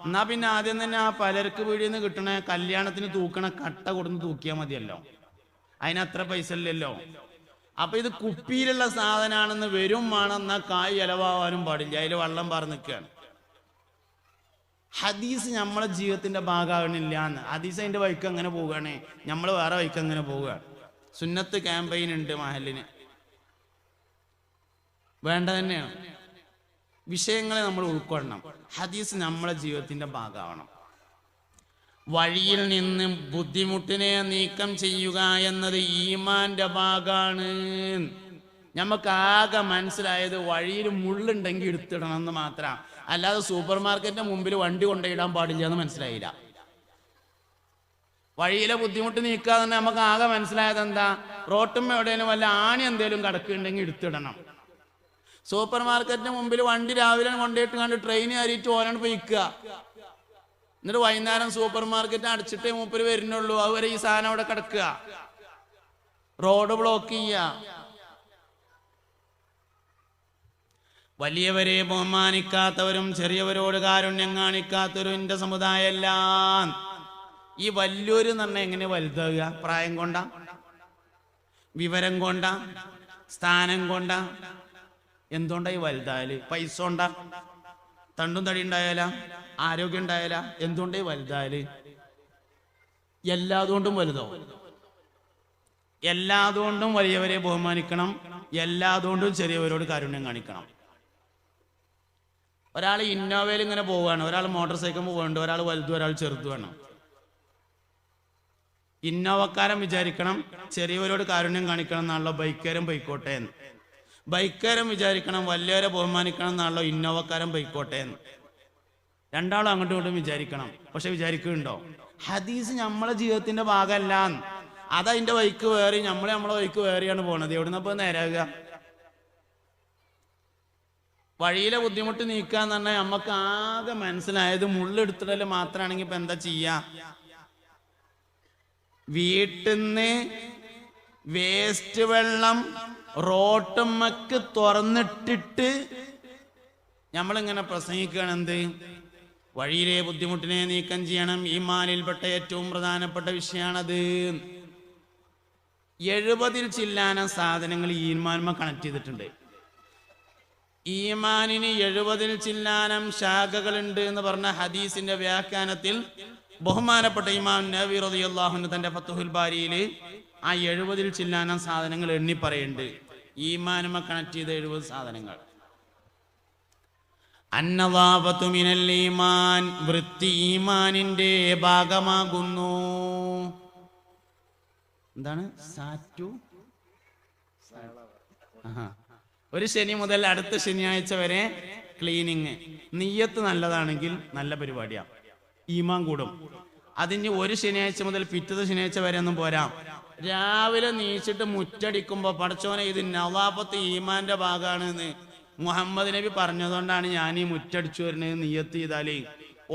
എന്നാ പിന്നെ ആദ്യം തന്നെ ആ പലർക്ക് വീടിൽ നിന്ന് കിട്ടണ കല്യാണത്തിന് തൂക്കണ കട്ട കൊടുന്ന് തൂക്കിയാൽ മതിയല്ലോ, അതിനത്ര പൈസ ഇല്ലല്ലോ. അപ്പൊ ഇത് കുപ്പിയിലുള്ള സാധനമാണെന്ന് വരും വേണമെന്നാ കായ് ഇലവാനും പാടില്ല, അതിൽ വെള്ളം പറഞ്ഞു നിൽക്കുകയാണ്. ഹദീസ് നമ്മളെ ജീവിതത്തിന്റെ ഭാഗമാകണില്ല എന്ന്. ഹദീസ് അതിന്റെ വഴിക്ക് അങ്ങനെ പോവുകയാണ്, നമ്മൾ വേറെ വഴിക്ക് അങ്ങനെ പോവുകയാണ്. സുന്നത്ത് ക്യാമ്പയിൻ ഉണ്ട് മഹലിന്. വേണ്ട തന്നെയാണ്. വിഷയങ്ങളെ നമ്മൾ ഉൾക്കൊള്ളണം. ഹദീസ് നമ്മളെ ജീവിതത്തിന്റെ ഭാഗമാവണം. വഴിയിൽ നിന്ന് ബുദ്ധിമുട്ടിനെ നീക്കം ചെയ്യുക എന്നത് ഈമാന്റെ ഭാഗമാണ്. നമുക്ക് ആകെ മനസ്സിലായത് വഴിയിൽ മുള്ളുണ്ടെങ്കിൽ എടുത്തിടണം എന്ന് മാത്രം, അല്ലാതെ സൂപ്പർ മാർക്കറ്റിന്റെ മുമ്പിൽ വണ്ടി കൊണ്ടിടാൻ പാടില്ല എന്ന് മനസ്സിലായില്ല. വഴിയിലെ ബുദ്ധിമുട്ട് നീക്കുക തന്നെ നമുക്ക് ആകെ മനസ്സിലായത് എന്താ? റോട്ടും എവിടെയും വല്ല ആണി എന്തേലും കിടക്കുന്നുണ്ടെങ്കിൽ എടുത്തിടണം. സൂപ്പർ മാർക്കറ്റിന് മുമ്പിൽ വണ്ടി രാവിലെ കൊണ്ടുപോയിട്ട് കണ്ട് ട്രെയിൻ കയറിയിട്ട് ഓരാണ് പോയിക്കുക. എന്നിട്ട് വൈകുന്നേരം സൂപ്പർ മാർക്കറ്റ് അടച്ചിട്ടേ മൂപ്പര് വരുന്നുള്ളൂ. അതുവരെ ഈ സാധനം അവിടെ കിടക്കുക, റോഡ് ബ്ലോക്ക് ചെയ്യുക. വലിയവരെ ബഹുമാനിക്കാത്തവരും ചെറിയവരോട് കാരുണ്യം കാണിക്കാത്തവരും എന്റെ സമുദായമല്ല. ഈ വലിയൊരു എന്ന് പറഞ്ഞാൽ എങ്ങനെ വലുതാവുക? പ്രായം കൊണ്ട, വിവരം കൊണ്ട, സ്ഥാനം കൊണ്ട? എന്തുകൊണ്ടായി വലുതായാല്? പൈസ കൊണ്ടാ? തണ്ടും തടി ഉണ്ടായാല? ആരോഗ്യം ഉണ്ടായാല? എന്തുകൊണ്ടായി വലുതായാല്? എല്ലാതുകൊണ്ടും വലുതോ? എല്ലാതുകൊണ്ടും വലിയവരെ ബഹുമാനിക്കണം, എല്ലാതുകൊണ്ടും ചെറിയവരോട് കാരുണ്യം കാണിക്കണം. ഒരാൾ ഇന്നോവയിൽ ഇങ്ങനെ പോവുകയാണ്, ഒരാൾ മോട്ടോർ സൈക്കിൾ പോവുകയുണ്ട്, ഒരാൾ വലുതും ഒരാൾ ചെറുതുമാണ്. ഇന്നോവക്കാരൻ വിചാരിക്കണം ചെറിയവരോട് കാരുണ്യം കാണിക്കണം എന്നാണല്ലോ ബൈക്കാരൻ പൊയ്ക്കോട്ടെ എന്ന്. ബൈക്കാരൻ വിചാരിക്കണം വലിയവരെ ബഹുമാനിക്കണം എന്നാണല്ലോ ഇന്നോവക്കാരൻ പൊയ്ക്കോട്ടെ എന്ന്. രണ്ടാളും അങ്ങോട്ടും ഇങ്ങോട്ടും വിചാരിക്കണം. പക്ഷെ വിചാരിക്കുന്നുണ്ടോ? ഹദീസ് നമ്മളെ ജീവിതത്തിന്റെ ഭാഗമല്ല. അതതിന്റെ വഴിക്ക് വേറി, നമ്മളെ വഴിക്ക് വേറിയാണ് പോണത്. എവിടുന്നപ്പോ നേരാകുക? വഴിയിലെ ബുദ്ധിമുട്ട് നീക്കാന്ന് പറഞ്ഞാൽ നമുക്ക് ആകെ മനസ്സിലായത് മുള്ളെടുത്തിടല് മാത്രമാണെങ്കിൽ ഇപ്പൊ എന്താ ചെയ്യാ? വീട്ടിന്ന് വേസ്റ്റ് വെള്ളം റോട്ടുമ്മക്ക് തുറന്നിട്ടിട്ട് നമ്മളിങ്ങനെ പ്രസംഗിക്കുകയാണ്. എന്ത്? വഴിയിലെ ബുദ്ധിമുട്ടിനെ നീക്കം ചെയ്യണം. ഈമാനിൽപ്പെട്ട ഏറ്റവും പ്രധാനപ്പെട്ട വിഷയമാണത്. 70 ചില്ലാനം സാധനങ്ങൾ ഈമാൻമ കണക്ട് ചെയ്തിട്ടുണ്ട്. ഈമാനിന് 70 ചില്ലാനം ശാഖകളുണ്ട് എന്ന് പറഞ്ഞ ഹദീസിന്റെ വ്യാഖ്യാനത്തിൽ ബഹുമാനപ്പെട്ട ഇമാം നവവി റളിയല്ലാഹു അൻഹു തന്റെ ഫത്ഹുൽ ബാരിയിൽ ആ 70 ചില്ലാനം സാധനങ്ങൾ എണ്ണി പറയുന്നുണ്ട്. ഈമാനുമ കണക്ട് ചെയ്ത 70 സാധനങ്ങൾ. അന്നദാഫത്തു മിനൽ ഈമാൻ, വൃത്തി ഈമാനിന്റെ ഭാഗമാകുന്നു. എന്താണ്? സാറ്റു. ഒരു ശനി മുതൽ അടുത്ത ശനിയാഴ്ച വരെ ക്ലീനിങ്. നിയ്യത്ത് നല്ലതാണെങ്കിൽ നല്ല പരിപാടിയാണ്, ഈമാൻ കൂടും. അതിന് ഒരു ശനിയാഴ്ച മുതൽ പിറ്റത്തെ ശനിയാഴ്ച വരെ ഒന്നും പോരാ. രാവിലെ നീച്ചിട്ട് മുറ്റടിക്കുമ്പോ പടച്ചോനെ ഇത് നവാഫത്ത് ഈമാന്റെ ഭാഗമാണ് എന്ന് മുഹമ്മദ് നബി പറഞ്ഞതുകൊണ്ടാണ് ഞാൻ ഈ മുറ്റടിച്ചു വരുന്നത്. നിയ്യത്ത് ചെയ്താലേ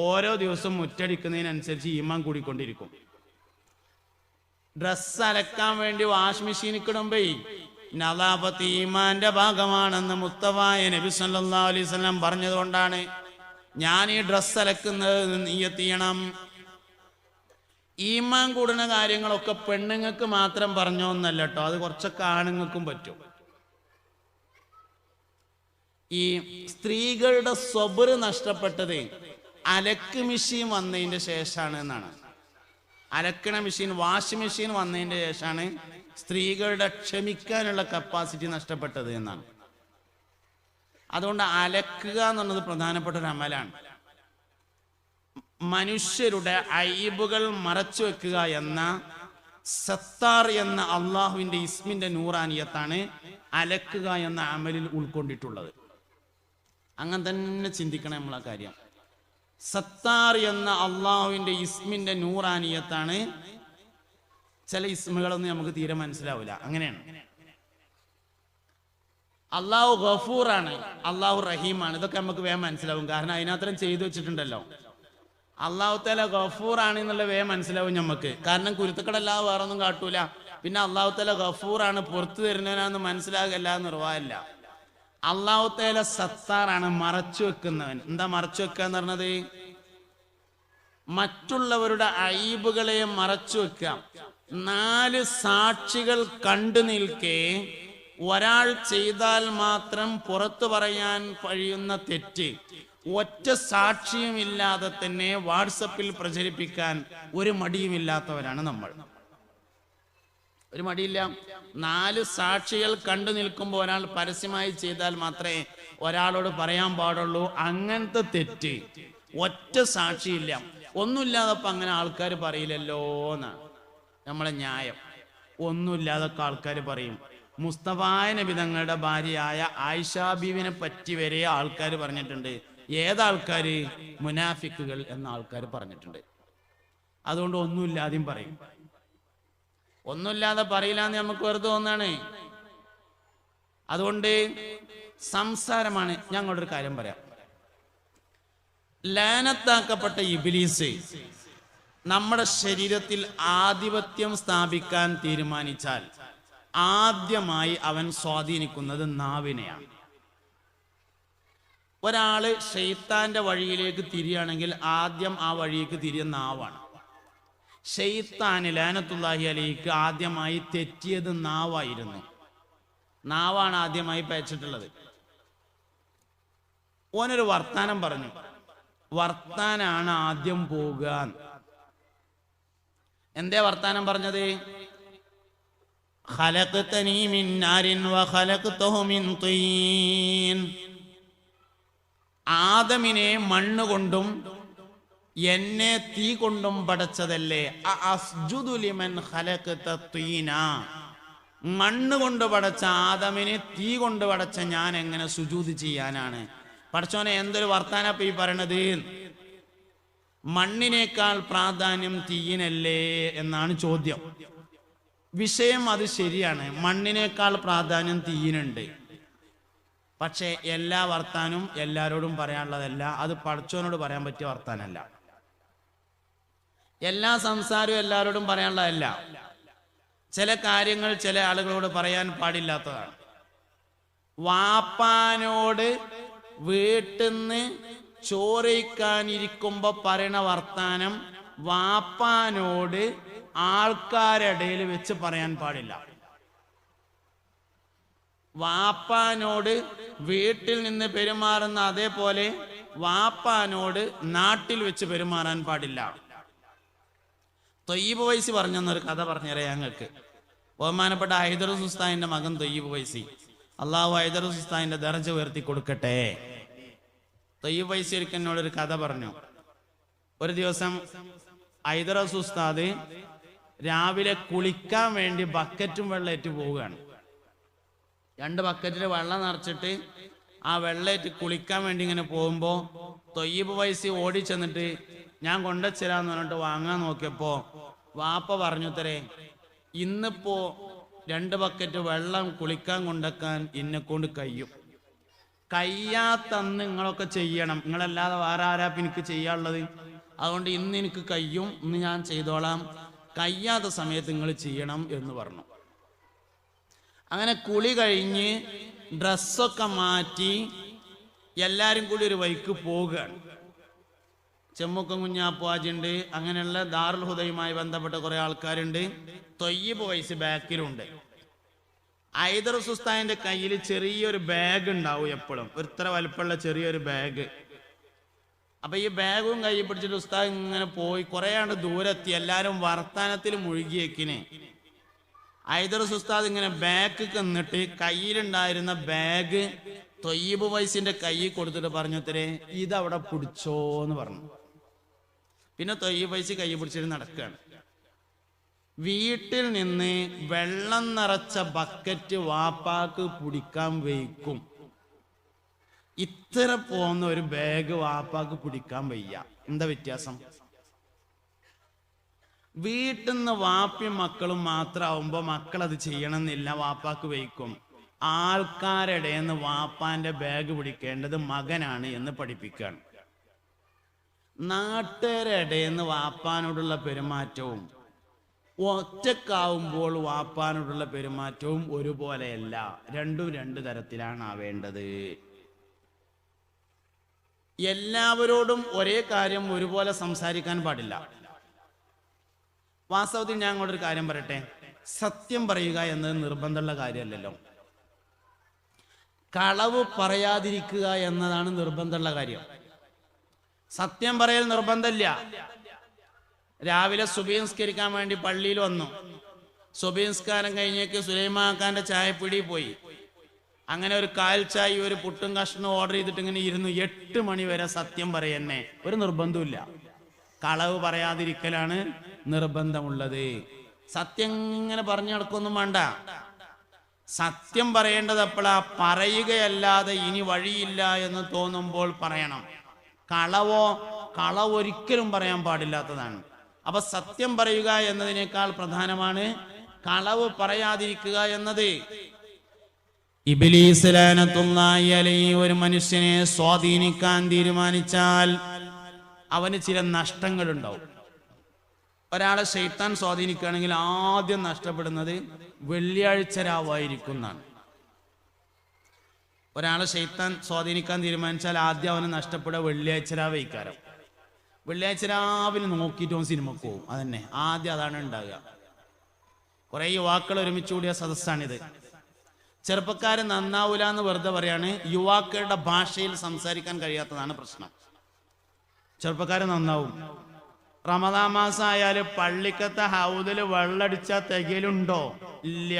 ഓരോ ദിവസം മുറ്റടിക്കുന്നതിനനുസരിച്ച് ഈമാൻ കൂടിക്കൊണ്ടിരിക്കും. ഡ്രസ്സ് അലക്കാൻ വേണ്ടി വാഷ് മെഷീനിൽ ഇടുമ്പോ നവാഫത്ത് ഈമാന്റെ ഭാഗമാണെന്ന് മുസ്തഫായ നബി സല്ലല്ലാഹു അലൈഹി വസല്ലം പറഞ്ഞതുകൊണ്ടാണ് ഞാൻ ഈ ഡ്രസ്സ് അലക്കുന്നത് നിയ്യത്ത് ചെയ്യണം. ഈമാൻ കൂടുന്ന കാര്യങ്ങളൊക്കെ പെണ്ണുങ്ങൾക്ക് മാത്രം പറഞ്ഞോന്നല്ല കേട്ടോ, അത് കുറച്ചൊക്കെ ആണുങ്ങൾക്കും പറ്റും. ഈ സ്ത്രീകളുടെ സ്വബർ നഷ്ടപ്പെട്ടത് അലക്ക് മെഷീൻ വന്നതിന്റെ ശേഷമാണ് എന്നാണ്. അലക്കണ മെഷീൻ, വാഷ് മെഷീൻ വന്നതിന്റെ ശേഷമാണ് സ്ത്രീകളുടെ ക്ഷമിക്കാനുള്ള കപ്പാസിറ്റി നഷ്ടപ്പെട്ടത് എന്നാണ്. അതുകൊണ്ട് അലക്കുക എന്നുള്ളത് പ്രധാനപ്പെട്ട ഒരു അമലാണ്. മനുഷ്യരുടെ അയ്ബുകൾ മറച്ചു വെക്കുക എന്ന സത്താർ എന്ന അള്ളാഹുവിന്റെ ഇസ്മിന്റെ നൂറാനിയത്താണ് അലക്കുക എന്ന അമലിൽ ഉൾക്കൊണ്ടിട്ടുള്ളത്. അങ്ങനെ തന്നെ ചിന്തിക്കണം നമ്മൾ ആ കാര്യം. സത്താർ എന്ന അള്ളാഹുവിന്റെ ഇസ്മിന്റെ നൂറാനിയത്താണ്. ചില ഇസ്മുകളൊന്നും നമുക്ക് തീരെ മനസ്സിലാവില്ല. അങ്ങനെയാണ്. അള്ളാഹു ഗഫൂറാണ്, അള്ളാഹു റഹീമാണ്. ഇതൊക്കെ നമുക്ക് വേഗം മനസ്സിലാവും, കാരണം അതിനത്രയും ചെയ്തു വെച്ചിട്ടുണ്ടല്ലോ. അള്ളാഹു തആല ഗഫൂറാണ് എന്നുള്ള വേഗം മനസ്സിലാവും നമുക്ക്, കാരണം കുരുത്തക്കടല്ലാതെ വേറെ ഒന്നും കാട്ടൂല. പിന്നെ അള്ളാഹു തആല ഗഫൂറാണ്, പുറത്തു തരുന്നവനാന്ന് മനസ്സിലാകല്ല നിർവാഹമില്ല. അള്ളാഹു തആല സത്താറാണ്, മറച്ചു വെക്കുന്നവൻ. എന്താ മറച്ചു വെക്കുക എന്ന് പറഞ്ഞത്? മറ്റുള്ളവരുടെ അയ്ബുകളെ മറച്ചു വെക്കുക. 4 സാക്ഷികൾ കണ്ടു നിൽക്കെ ഒരാൾ ചെയ്താൽ മാത്രം പുറത്തു പറയാൻ കഴിയുന്ന തെറ്റ് ഒറ്റ സാക്ഷിയുമില്ലാതെ തന്നെ വാട്സപ്പിൽ പ്രചരിപ്പിക്കാൻ ഒരു മടിയുമില്ലാത്തവരാണ് നമ്മൾ. ഒരു മടിയില്ല. 4 സാക്ഷികൾ കണ്ടു നിൽക്കുമ്പോൾ ഒരാൾ പരസ്യമായി ചെയ്താൽ മാത്രമേ ഒരാളോട് പറയാൻ പാടുള്ളൂ. അങ്ങനത്തെ തെറ്റ് ഒറ്റ സാക്ഷിയില്ല, ഒന്നുമില്ലാതപ്പോ അങ്ങനെ ആൾക്കാർ പറയില്ലല്ലോ എന്നാണ് നമ്മളെ ന്യായം. ഒന്നുമില്ലാതൊക്കെ ആൾക്കാർ പറയും. മുസ്തഫായ നബി തങ്ങളുടെ ഭാര്യയായ ആയിഷ ബീവിനെ പറ്റി വരെ ആൾക്കാർ പറഞ്ഞിട്ടുണ്ട്. ഏതാൾക്കാര്? മുനാഫിക്കുകൾ എന്ന ആൾക്കാർ പറഞ്ഞിട്ടുണ്ട്. അതുകൊണ്ട് ഒന്നുമില്ലാതെയും പറയും. ഒന്നുമില്ലാതെ പറയില്ല എന്ന് നമുക്ക് വെറുതെ തോന്നാണ്. അതുകൊണ്ട് സംസാരമാണ്. ഞങ്ങളൊരു കാര്യം പറയാം. ലാനത്താക്കപ്പെട്ട ഇബ്ലീസ് നമ്മുടെ ശരീരത്തിൽ ആധിപത്യം സ്ഥാപിക്കാൻ തീരുമാനിച്ചാൽ ആദ്യമായി അവൻ സ്വാധീനിക്കുന്നത് നാവിനെയാണ്. ഒരാള് ശൈത്താന്റെ വഴിയിലേക്ക് തിരിയാണെങ്കിൽ ആദ്യം ആ വഴിയിലേക്ക് തിരിയ നാവാണ്. ശൈത്താന് ലാനത്തുല്ലാഹി അലൈഹിക്ക് ആദ്യമായി തെറ്റിയത് നാവായിരുന്നു. നാവാണ് ആദ്യമായി പേച്ചിട്ടുള്ളത്. ഓനൊരു വർത്താനം പറഞ്ഞു. വർത്താനാണ് ആദ്യം പോവുക. എന്തേ വർത്താനം പറഞ്ഞത്? ഖലഖ്തനീ മിൻ നാരിൻ വഖലഖ്തഹു മിൻ തീൻ. ആദമിനെ മണ്ണ് കൊണ്ടും എന്നെ തീ കൊണ്ടും പടച്ചതല്ലേ. അസ്ജുദു ലിമൻ ഖലഖ്ത തീന. മണ്ണ് കൊണ്ട് പടച്ച ആദമിനെ തീ കൊണ്ട് പടച്ച ഞാൻ എങ്ങനെ സുജൂദ് ചെയ്യാനാണ്? പടച്ചോനെ, എന്തൊരു വർത്താനപ്പ ഈ പറയണത്? മണ്ണിനേക്കാൾ പ്രാധാന്യം തീയിനല്ലേ എന്നാണ് ചോദ്യം. വിഷയം അത് ശരിയാണ്, മണ്ണിനേക്കാൾ പ്രാധാന്യം തീയിനുണ്ട്. പക്ഷെ എല്ലാ വർത്താനും എല്ലാരോടും പറയാനുള്ളതല്ല. അത് പടച്ചോനോട് പറയാൻ പറ്റിയ വർത്താനല്ല. എല്ലാ സംസാരവും എല്ലാവരോടും പറയാനുള്ളതല്ല. ചില കാര്യങ്ങൾ ചില ആളുകളോട് പറയാൻ പാടില്ലാത്തതാണ്. വാപ്പാനോട് വീട്ടിന്ന് ചോറിക്കാനിരിക്കുമ്പോ പറയണ വർത്താനം വാപ്പാനോട് ആൾക്കാരിടയിൽ വെച്ച് പറയാൻ പാടില്ല. വാപ്പാനോട് വീട്ടിൽ നിന്ന് പെരുമാറുന്ന അതേപോലെ വാപ്പാനോട് നാട്ടിൽ വെച്ച് പെരുമാറാൻ പാടില്ല. തൊയ്യിബ് വൈസി പറഞ്ഞെന്നൊരു കഥ പറഞ്ഞുതരാം ഞങ്ങൾക്ക്. ബഹുമാനപ്പെട്ട ഹൈദറുസ് ഉസ്താദിന്റെ മകൻ തൊയ്യിബ് വൈസി, അള്ളാഹു ഹൈദറുസ് ഉസ്താദിന്റെ ദർജ ഉയർത്തി കൊടുക്കട്ടെ. തൊയ്യിബ് വൈസി ഒരിക്കൽ എന്നോടൊരു കഥ പറഞ്ഞു. ഒരു ദിവസം ഹൈദറുസ് ഉസ്താദ് രാവിലെ കുളിക്കാൻ വേണ്ടി ബക്കറ്റും വെള്ളേറ്റ് പോവുകയാണ്. 2 ബക്കറ്റിൽ വെള്ളം നിറച്ചിട്ട് ആ വെള്ളേറ്റ് കുളിക്കാൻ വേണ്ടി ഇങ്ങനെ പോകുമ്പോ തൊയ്യിബ് വൈസി ഓടി ചെന്നിട്ട് ഞാൻ കൊണ്ടുവച്ചരാന്ന് പറഞ്ഞിട്ട് വാങ്ങാൻ നോക്കിയപ്പോ വാപ്പ പറഞ്ഞു തരേ, ഇന്നിപ്പോ 2 ബക്കറ്റ് വെള്ളം കുളിക്കാൻ കൊണ്ടുവെക്കാൻ എന്നെ കൊണ്ട് കഴിയും. കയ്യാത്തന്ന് നിങ്ങളൊക്കെ ചെയ്യണം, നിങ്ങളല്ലാതെ വേറെ ആരാ എനിക്ക് ചെയ്യാനുള്ളത്? അതുകൊണ്ട് ഇന്ന് എനിക്ക് കഴിയും, ഇന്ന് ഞാൻ ചെയ്തോളാം, കഴിയാത്ത സമയത്ത് നിങ്ങൾ ചെയ്യണം എന്ന് പറഞ്ഞു. അങ്ങനെ കുളി കഴിഞ്ഞ് ഡ്രസ്സൊക്കെ മാറ്റി എല്ലാരും കൂടി ഒരു വഴിക്ക് പോവുകയാണ്. ചെമ്മുക്കം കുഞ്ഞാപ്പാജുണ്ട്, അങ്ങനെയുള്ള ദാറുൽ ഹുദയുമായി ബന്ധപ്പെട്ട കുറെ ആൾക്കാരുണ്ട്. തൊയ്യിബ് വൈസ് ബാക്കിലുണ്ട്. ഹൈദറുസ് ഉസ്താദിന്റെ കയ്യിൽ ചെറിയൊരു ബാഗ് ഉണ്ടാവും എപ്പോഴും, ഇത്ര വലുപ്പമുള്ള ചെറിയൊരു ബാഗ്. അപ്പൊ ഈ ബാഗും കയ്യിൽ പിടിച്ചിട്ട് ഉസ്താദ് ഇങ്ങനെ പോയി കുറേയാണ് ദൂരെത്തി. എല്ലാരും വർത്താനത്തിൽ മുഴുകിയേക്കിന് ഹൈദറുസ് ഉസ്താദ് ഇങ്ങനെ ബാഗ് നിന്നിട്ട് കയ്യിലുണ്ടായിരുന്ന ബാഗ് തൊയ്യിബ് വൈസിന്റെ കയ്യിൽ കൊടുത്തിട്ട് പറഞ്ഞത്രേ, ഇതവിടെ പിടിച്ചോന്ന് പറഞ്ഞു. പിന്നെ തൊയ്യിബ് വൈസ് കൈ പിടിച്ചിട്ട് നടക്കുകയാണ്. വീട്ടിൽ നിന്ന് വെള്ളം നിറച്ച ബക്കറ്റ് വാപ്പാക്ക് പിടിക്കാൻ വയ്ക്കും. ഇത്ര പോന്ന ഒരു ബാഗ് വാപ്പാക്ക് പിടിക്കാൻ വയ്യ. എന്താ വ്യത്യാസം? വീട്ടിൽ നിന്ന് വാപ്പയും മക്കളും മാത്രമാവുമ്പോ മക്കൾ അത് ചെയ്യണമെന്നില്ല, വാപ്പാക്ക് വയ്ക്കും. ആൾക്കാരുടെ നിന്ന് വാപ്പാന്റെ ബാഗ് പിടിക്കേണ്ടത് മകനാണ് എന്ന് പഠിപ്പിക്കുകയാണ്. നാട്ടുകാരുടെ വാപ്പാനോടുള്ള പെരുമാറ്റവും ഒറ്റക്കാവുമ്പോൾ വാപ്പാനോടുള്ള പെരുമാറ്റവും ഒരുപോലെയല്ല, രണ്ടും 2 തരത്തിലാണ് ആവേണ്ടത്. എല്ലാവരോടും ഒരേ കാര്യം ഒരുപോലെ സംസാരിക്കാൻ പാടില്ല. വാസ്തവത്തിൽ ഞാൻ അങ്ങോട്ടൊരു കാര്യം പറയട്ടെ, സത്യം പറയുക എന്നത് നിർബന്ധമുള്ള കാര്യമല്ലല്ലോ. കളവ് പറയാതിരിക്കുക എന്നതാണ് നിർബന്ധമുള്ള കാര്യം. സത്യം പറയൽ നിർബന്ധമില്ല. രാവിലെ സുബഹി നിസ്കരിക്കാൻ വേണ്ടി പള്ളിയിൽ വന്നു, സുബഹി നിസ്കാരം കഴിഞ്ഞേക്ക് സുലൈമാക്കാന്റെ ചായപ്പിടി പോയി. അങ്ങനെ ഒരു കാൽ ചായ ഒരു പുട്ടും കഷ്ണം ഓർഡർ ചെയ്തിട്ട് ഇങ്ങനെ ഇരുന്നു. 8 മണി വരെ സത്യം പറയന്നെ, ഒരു നിർബന്ധമില്ല. കളവ് പറയാതിരിക്കലാണ് നിർബന്ധമുള്ളത്. സത്യം ഇങ്ങനെ പറഞ്ഞു നടക്കൊന്നും വേണ്ട. സത്യം പറയേണ്ടത് എപ്പോഴാ? പറയുകയല്ലാതെ ഇനി വഴിയില്ല എന്ന് തോന്നുമ്പോൾ പറയണം. കളവ് ഒരിക്കലും പറയാൻ പാടില്ലാത്തതാണ്. അപ്പൊ സത്യം പറയുക എന്നതിനേക്കാൾ പ്രധാനമാണ് കളവ് പറയാതിരിക്കുക എന്നത്. ഇബ്ലീസ് ലഅനത്തുല്ലാഹി അലൈഹി ഒരു മനുഷ്യനെ സ്വാധീനിക്കാൻ തീരുമാനിച്ചാൽ അവന് ചില നഷ്ടങ്ങളുണ്ടാവും. ഒരാളെ ശൈത്താൻ സ്വാധീനിക്കുകയാണെങ്കിൽ ആദ്യം നഷ്ടപ്പെടുന്നത് വെള്ളിയാഴ്ച രാവായിരിക്കും എന്നാണ്. ഒരാളെ ശൈത്താൻ സ്വാധീനിക്കാൻ തീരുമാനിച്ചാൽ ആദ്യം അവന് നഷ്ടപ്പെടുക വെള്ളിയാഴ്ച രാവൈക്കാരം. വെള്ളിയാഴ്ച രാവിലെ നോക്കിയിട്ട് അവൻ സിനിമക്ക് പോകും. അതന്നെ ആദ്യം അതാണ് ഉണ്ടാകുക. കുറെ യുവാക്കൾ ഒരുമിച്ച് കൂടിയ സദസ്സാണിത്. ചെറുപ്പക്കാര് നന്നാവൂല എന്ന് വെറുതെ പറയാണ്. യുവാക്കളുടെ ഭാഷയിൽ സംസാരിക്കാൻ കഴിയാത്തതാണ് പ്രശ്നം. ചെറുപ്പക്കാര് നന്നാവും. റമദാൻ മാസം ആയാല് പള്ളിക്കത്തെ ഹൗദില് വെള്ളടിച്ച തികയിലുണ്ടോ? ഇല്ല.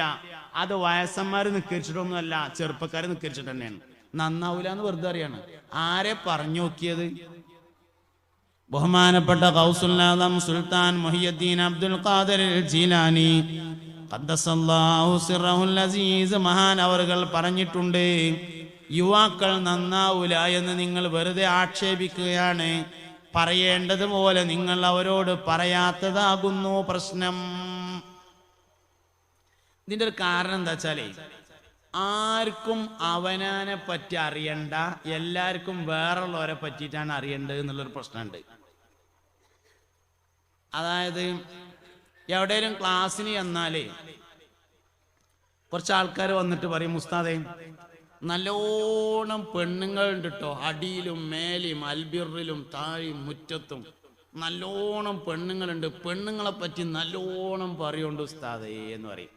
അത് വയസ്സന്മാര് നിക്കരിച്ചിട്ടൊന്നുമല്ല, ചെറുപ്പക്കാര് നിക്കരിച്ചിട്ട് തന്നെയാണ്. നന്നാവൂല എന്ന് വെറുതെ അറിയാണ്. ആരെ പറഞ്ഞു നോക്കിയത്? ബഹുമാനപ്പെട്ട ഗൗസുൽ ആദം സുൽത്താൻ മുഹിയുദ്ദീൻ അബ്ദുൽ ഖാദിർ ജീലാനി ഖദ്ദസല്ലാഹു സിർറഹുൽ അസീസ് മഹാൻ അവറുകൾ പറഞ്ഞിട്ടുണ്ട്, യുവാക്കൾ നന്നാവൂല എന്ന് നിങ്ങൾ വെറുതെ ആക്ഷേപിക്കുകയാണ്. പറയേണ്ടതുപോലെ നിങ്ങൾ അവരോട് പറയാത്തതാകുന്നു പ്രശ്നം. ഇതിന്റെ ഒരു കാരണം എന്താ വെച്ചാലേ, ആർക്കും അവനാനെ പറ്റി അറിയണ്ട, എല്ലാവർക്കും വേറുള്ളവരെ പറ്റിയിട്ടാണ് അറിയേണ്ടത് എന്നുള്ളൊരു പ്രശ്നമുണ്ട്. അതായത് എവിടെയും ക്ലാസ്സിന് ചെന്നാലേ കുറച്ച് ആൾക്കാർ വന്നിട്ട് പറയും, ഉസ്താദേ നല്ലോണം പെണ്ണുങ്ങളുണ്ട് കേട്ടോ, അടിയിലും മേലെയും അൽബിറിലും താഴെയും മുറ്റത്തും നല്ലോണം പെണ്ണുങ്ങളുണ്ട്, പെണ്ണുങ്ങളെ പറ്റി നല്ലോണം പറയുണ്ട് ഉസ്താദേ എന്ന് പറയും.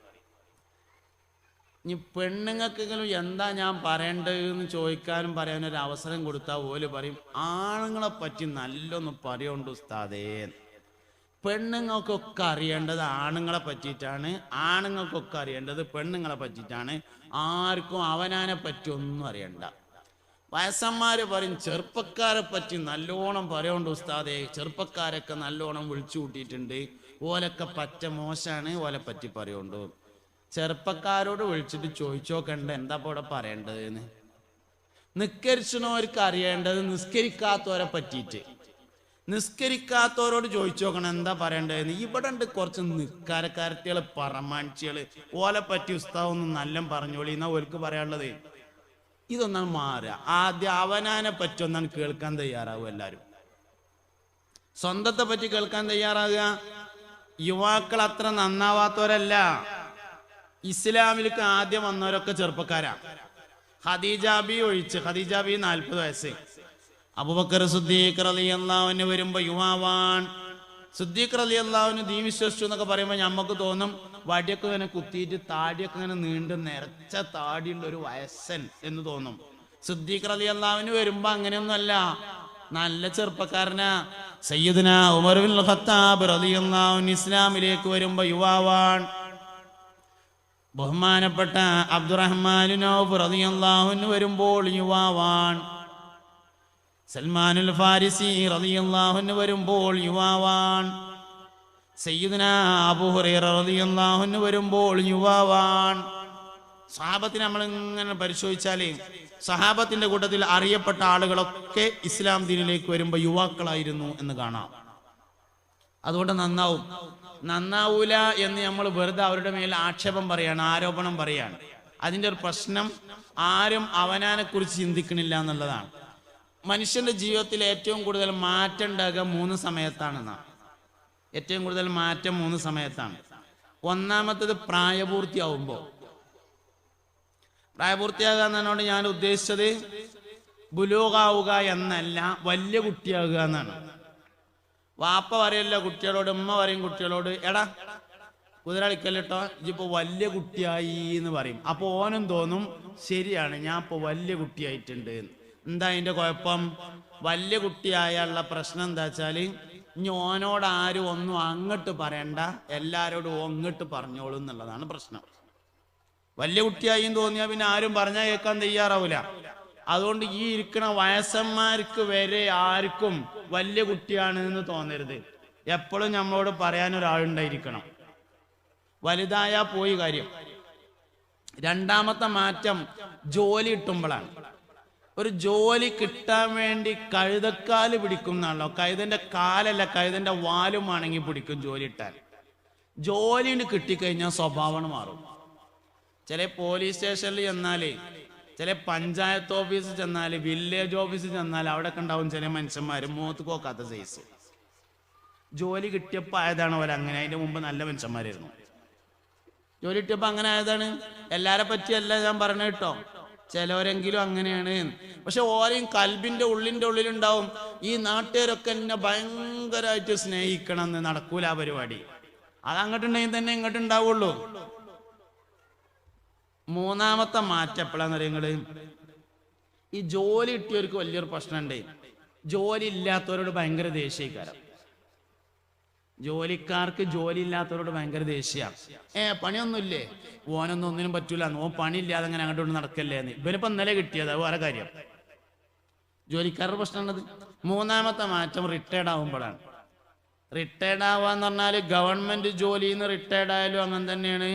ഇനി പെണ്ണുങ്ങൾക്കെങ്കിലും എന്താ ഞാൻ പറയേണ്ടതെന്ന് ചോദിക്കാനും പറയാനൊരു അവസരം കൊടുത്താൽ പോലും പറയും ആണുങ്ങളെ പറ്റി നല്ലൊന്ന് പറയുണ്ട് ഉസ്താദേ. പെണ്ണുങ്ങൾക്കൊക്കെ അറിയേണ്ടത് ആണുങ്ങളെ പറ്റിയിട്ടാണ്, ആണുങ്ങൾക്കൊക്കെ അറിയേണ്ടത് പെണ്ണുങ്ങളെ പറ്റിയിട്ടാണ്. ആർക്കും അവനാനെ പറ്റി ഒന്നും അറിയണ്ട. വയസ്സന്മാര് പറയും ചെറുപ്പക്കാരെ പറ്റി നല്ലോണം പറയുണ്ട് ഉസ്താദേ, ചെറുപ്പക്കാരൊക്കെ നല്ലോണം വിളിച്ചു കൂട്ടിയിട്ടുണ്ട്, ഓലൊക്കെ പറ്റ മോശമാണ്, ഓലെ പറ്റി പറയുണ്ട്. ചെറുപ്പക്കാരോട് വിളിച്ചിട്ട് ചോദിച്ചോക്കണ്ട എന്താ ഇപ്പോൾ ഇവിടെ പറയേണ്ടതെന്ന്. നിസ്കരിച്ചവർക്ക് അറിയേണ്ടത് നിസ്കരിക്കാത്തവരെ പറ്റിയിട്ട്. നിസ്കരിക്കാത്തവരോട് ചോദിച്ചു നോക്കണം എന്താ പറയേണ്ടതെന്ന്. ഇവിടെ ഉണ്ട് കുറച്ച് നിസ്കാരക്കാരത്തികള് പറമാണിച്ചികള്, ഓലെ പറ്റി ഉസ്താവൊന്നും നല്ല പറഞ്ഞോളി എന്നാ ഓർക്ക് പറയാനുള്ളത്. ഇതൊന്നാണ് മാറുക. ആദ്യം അവനാനെ പറ്റി ഒന്നാണ് കേൾക്കാൻ തയ്യാറാവുക. എല്ലാവരും സ്വന്തത്തെ പറ്റി കേൾക്കാൻ തയ്യാറാകുക. യുവാക്കൾ അത്ര നന്നാവാത്തവരല്ല. ഇസ്ലാമിലേക്ക് ആദ്യം വന്നവരൊക്കെ ചെറുപ്പക്കാരാ. ഖദീജ ബി ഒഴിച്ച്, ഖദീജ ബി 40 വയസ്സ്. അബൂബക്കർ സിദ്ദീഖ് റളിയല്ലാഹു അൻഹു വരുമ്പോ യുവാവാൻ. സിദ്ദീഖ് റളിയല്ലാഹു അൻഹു ദീൻ വിശ്വസിച്ചു എന്നൊക്കെ പറയുമ്പോൾ നമുക്ക് തോന്നും വടിയൊക്കെ ഇങ്ങനെ കുത്തിയിട്ട് താടിയൊക്കെ ഇങ്ങനെ നീണ്ട് നിറച്ച താടിയുള്ള ഒരു വയസ്സൻ എന്ന് തോന്നും. സിദ്ദീഖ് റളിയല്ലാഹു അൻഹു വരുമ്പോ അങ്ങനെയൊന്നുമല്ല, നല്ല ചെറുപ്പക്കാരനാ. സയ്യിദുനാ ഉമർ ബിൻ ഖത്താബ് റളിയല്ലാഹു അൻഹു ഇസ്ലാമിലേക്ക് വരുമ്പോ യുവാവാൻ. ബഹുമാനപ്പെട്ട അബ്ദുറഹ്മാൻ ഔഫ് റളിയല്ലാഹു അൻഹു വരുമ്പോൾ യുവാവാൻ. സൽമാനുൽ ഫാരിസി റളിയല്ലാഹു അൻഹു വരുമ്പോൾ യുവാവാൻ. സയ്യിദുനാ അബൂ ഹുറൈറ റളിയല്ലാഹു അൻഹു വരുമ്പോൾ യുവാവാൻ. സഹാബത്തിനെ നമ്മളിങ്ങനെ പരിശോധിച്ചാലേ സഹാബത്തിന്റെ കൂട്ടത്തിൽ അറിയപ്പെട്ട ആളുകളൊക്കെ ഇസ്ലാം ദീനിലേക്ക് വരുമ്പോൾ യുവാക്കളായിരുന്നു എന്ന് കാണാം. അതുകൊണ്ട് നന്നാവൂല എന്ന് നമ്മൾ വെറുതെ അവരുടെ മേൽ ആക്ഷേപം പറയാണ്, ആരോപണം പറയാണ്. അതിൻ്റെ ഒരു പ്രശ്നം ആരും അവനാനെ കുറിച്ച് ചിന്തിക്കണില്ല എന്നുള്ളതാണ്. മനുഷ്യന്റെ ജീവിതത്തിൽ ഏറ്റവും കൂടുതൽ മാറ്റം ഉണ്ടാകുക 3 സമയത്താണെന്നാണ്. ഏറ്റവും കൂടുതൽ മാറ്റം 3 സമയത്താണ്. ഒന്നാമത്തേത് പ്രായപൂർത്തിയാവുമ്പോൾ. പ്രായപൂർത്തിയാകുക എന്നതിനോട് ഞാൻ ഉദ്ദേശിച്ചത് ബുലൂഗാവുക എന്നല്ല, വലിയ കുട്ടിയാകുക എന്നാണ്. വാപ്പ പറയല്ല കുട്ടികളോട്, ഉമ്മ പറയും കുട്ടികളോട്, എടാ കുതിരളിക്കല്ലോ ഇതിപ്പോ വലിയ കുട്ടിയായി എന്ന് പറയും. അപ്പൊ ഓനും തോന്നും ശരിയാണ്, ഞാൻ ഇപ്പൊ വലിയ കുട്ടിയായിട്ടുണ്ട്. എന്താ അതിന്റെ കുഴപ്പം? വലിയ കുട്ടിയായുള്ള പ്രശ്നം എന്താ വെച്ചാല് ഞാനോട് ആരും ഒന്നും അങ്ങോട്ട് പറയണ്ട, എല്ലാരോടും അങ്ങോട്ട് പറഞ്ഞോളൂ എന്നുള്ളതാണ് പ്രശ്നം. വലിയ കുട്ടിയായി തോന്നിയാൽ പിന്നെ ആരും പറഞ്ഞാൽ കേൾക്കാൻ തയ്യാറാവില്ല. അതുകൊണ്ട് ഈ ഇരിക്കുന്ന വയസ്സന്മാർക്ക് വരെ ആർക്കും വലിയ കുട്ടിയാണ് എന്ന് തോന്നരുത്. എപ്പോഴും നമ്മളോട് പറയാൻ ഒരാളുണ്ടായിരിക്കണം. വലുതായാ പോയി കാര്യം. രണ്ടാമത്തെ മാറ്റം ജോലി കിട്ടുമ്പോഴാണ്. ഒരു ജോലി കിട്ടാൻ വേണ്ടി കഴുതക്കാല് പിടിക്കും എന്നാണല്ലോ. കഴുതന്റെ കാലല്ല, കഴുതന്റെ വാലുമാണെങ്കിൽ പിടിക്കും ജോലി കിട്ടാൻ. ജോലി കിട്ടിക്കഴിഞ്ഞാൽ സ്വഭാവം മാറും. ചില പോലീസ് സ്റ്റേഷനിൽ ചെന്നാല്, ചില പഞ്ചായത്ത് ഓഫീസിൽ ചെന്നാല്, വില്ലേജ് ഓഫീസിൽ ചെന്നാൽ അവിടെയൊക്കെ ഉണ്ടാവും ചില മനുഷ്യന്മാർ മുഖത്ത് നോക്കാത്ത സൈസ്. ജോലി കിട്ടിയപ്പോൾ ആയതാണ് പോലെ അങ്ങനെ. അതിന്റെ മുമ്പ് നല്ല മനുഷ്യന്മാരായിരുന്നു. ജോലി കിട്ടിയപ്പോൾ അങ്ങനെ ആയതാണ്. എല്ലാരെ പറ്റിയല്ല ഞാൻ പറഞ്ഞ കേട്ടോ, ചിലവരെങ്കിലും അങ്ങനെയാണ്. പക്ഷെ ഓരെയും കൽബിന്റെ ഉള്ളിന്റെ ഉള്ളിലുണ്ടാവും ഈ നാട്ടുകാരൊക്കെ എന്നെ ഭയങ്കരമായിട്ട് സ്നേഹിക്കണം എന്ന്. നടക്കൂല ആ പരിപാടി. അത് അങ്ങോട്ടുണ്ടെങ്കിൽ തന്നെ ഇങ്ങോട്ട് ഉണ്ടാവുള്ളൂ. മൂന്നാമത്തെ മാറ്റം എപ്പോഴാന്ന് പറയുന്നത്, ഈ ജോലി കിട്ടിയവർക്ക് വലിയൊരു പ്രശ്നമുണ്ട്. ജോലി ഇല്ലാത്തവരോട് ഭയങ്കര ദേഷ്യക്കാരം. ജോലിക്കാർക്ക് ജോലി ഇല്ലാത്തവരോട് ഭയങ്കര ദേഷ്യ. പണിയൊന്നുമില്ലേ, ഓനൊന്നും ഒന്നിനും പറ്റൂല, ഓൻ പണിയില്ലാതെ അങ്ങനെ അങ്ങോട്ട് നടക്കല്ലേ എന്ന്. ഇവനിപ്പോ ഇന്നലെ കിട്ടിയത്, അത് വേറെ കാര്യം. ജോലിക്കാരുടെ പ്രശ്നമുള്ളത്. മൂന്നാമത്തെ മാറ്റം റിട്ടയർഡ് ആവുമ്പോഴാണ്. റിട്ടയർഡ് ആവാന്ന് പറഞ്ഞാൽ ഗവൺമെന്റ് ജോലിയിൽ നിന്ന് റിട്ടയർഡ് ആയാലും അങ്ങനെ തന്നെയാണ്,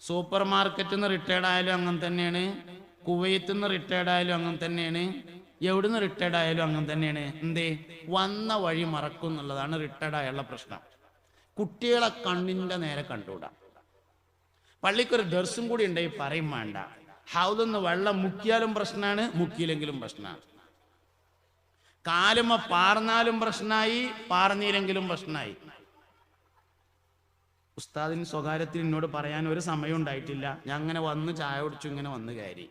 സൂപ്പർ മാർക്കറ്റിൽ നിന്ന് റിട്ടയർഡ് ആയാലും അങ്ങനെ തന്നെയാണ്, കുവൈത്തിൽ നിന്ന് റിട്ടയർഡ് ആയാലും അങ്ങനെ തന്നെയാണ്, എവിടുന്ന് റിട്ടയർഡ് ആയാലും അങ്ങനെ തന്നെയാണ്. എന്തേ, വന്ന വഴി മറക്കും എന്നുള്ളതാണ് റിട്ടയർഡ് ആയുള്ള പ്രശ്നം. കുട്ടികളെ കണ്ണിന്റെ നേരെ കണ്ടുകൂടാ. പള്ളിക്കൊരു ദർശം കൂടി ഉണ്ടെങ്കിൽ പറയും വേണ്ട. ഹൗദൊന്ന് വെള്ളം മുക്കിയാലും പ്രശ്നമാണ്, മുക്കിയില്ലെങ്കിലും പ്രശ്നമാണ്. കാലുമ പാർന്നാലും പ്രശ്നമായി, പാർന്നില്ലെങ്കിലും പ്രശ്നമായി. ഉസ്താദിന് സ്വകാര്യത്തിൽ എന്നോട് പറയാൻ ഒരു സമയം ഉണ്ടായിട്ടില്ല. ഞാൻ അങ്ങനെ വന്ന് ചായ കുടിച്ചു, ഇങ്ങനെ വന്ന് കയറി.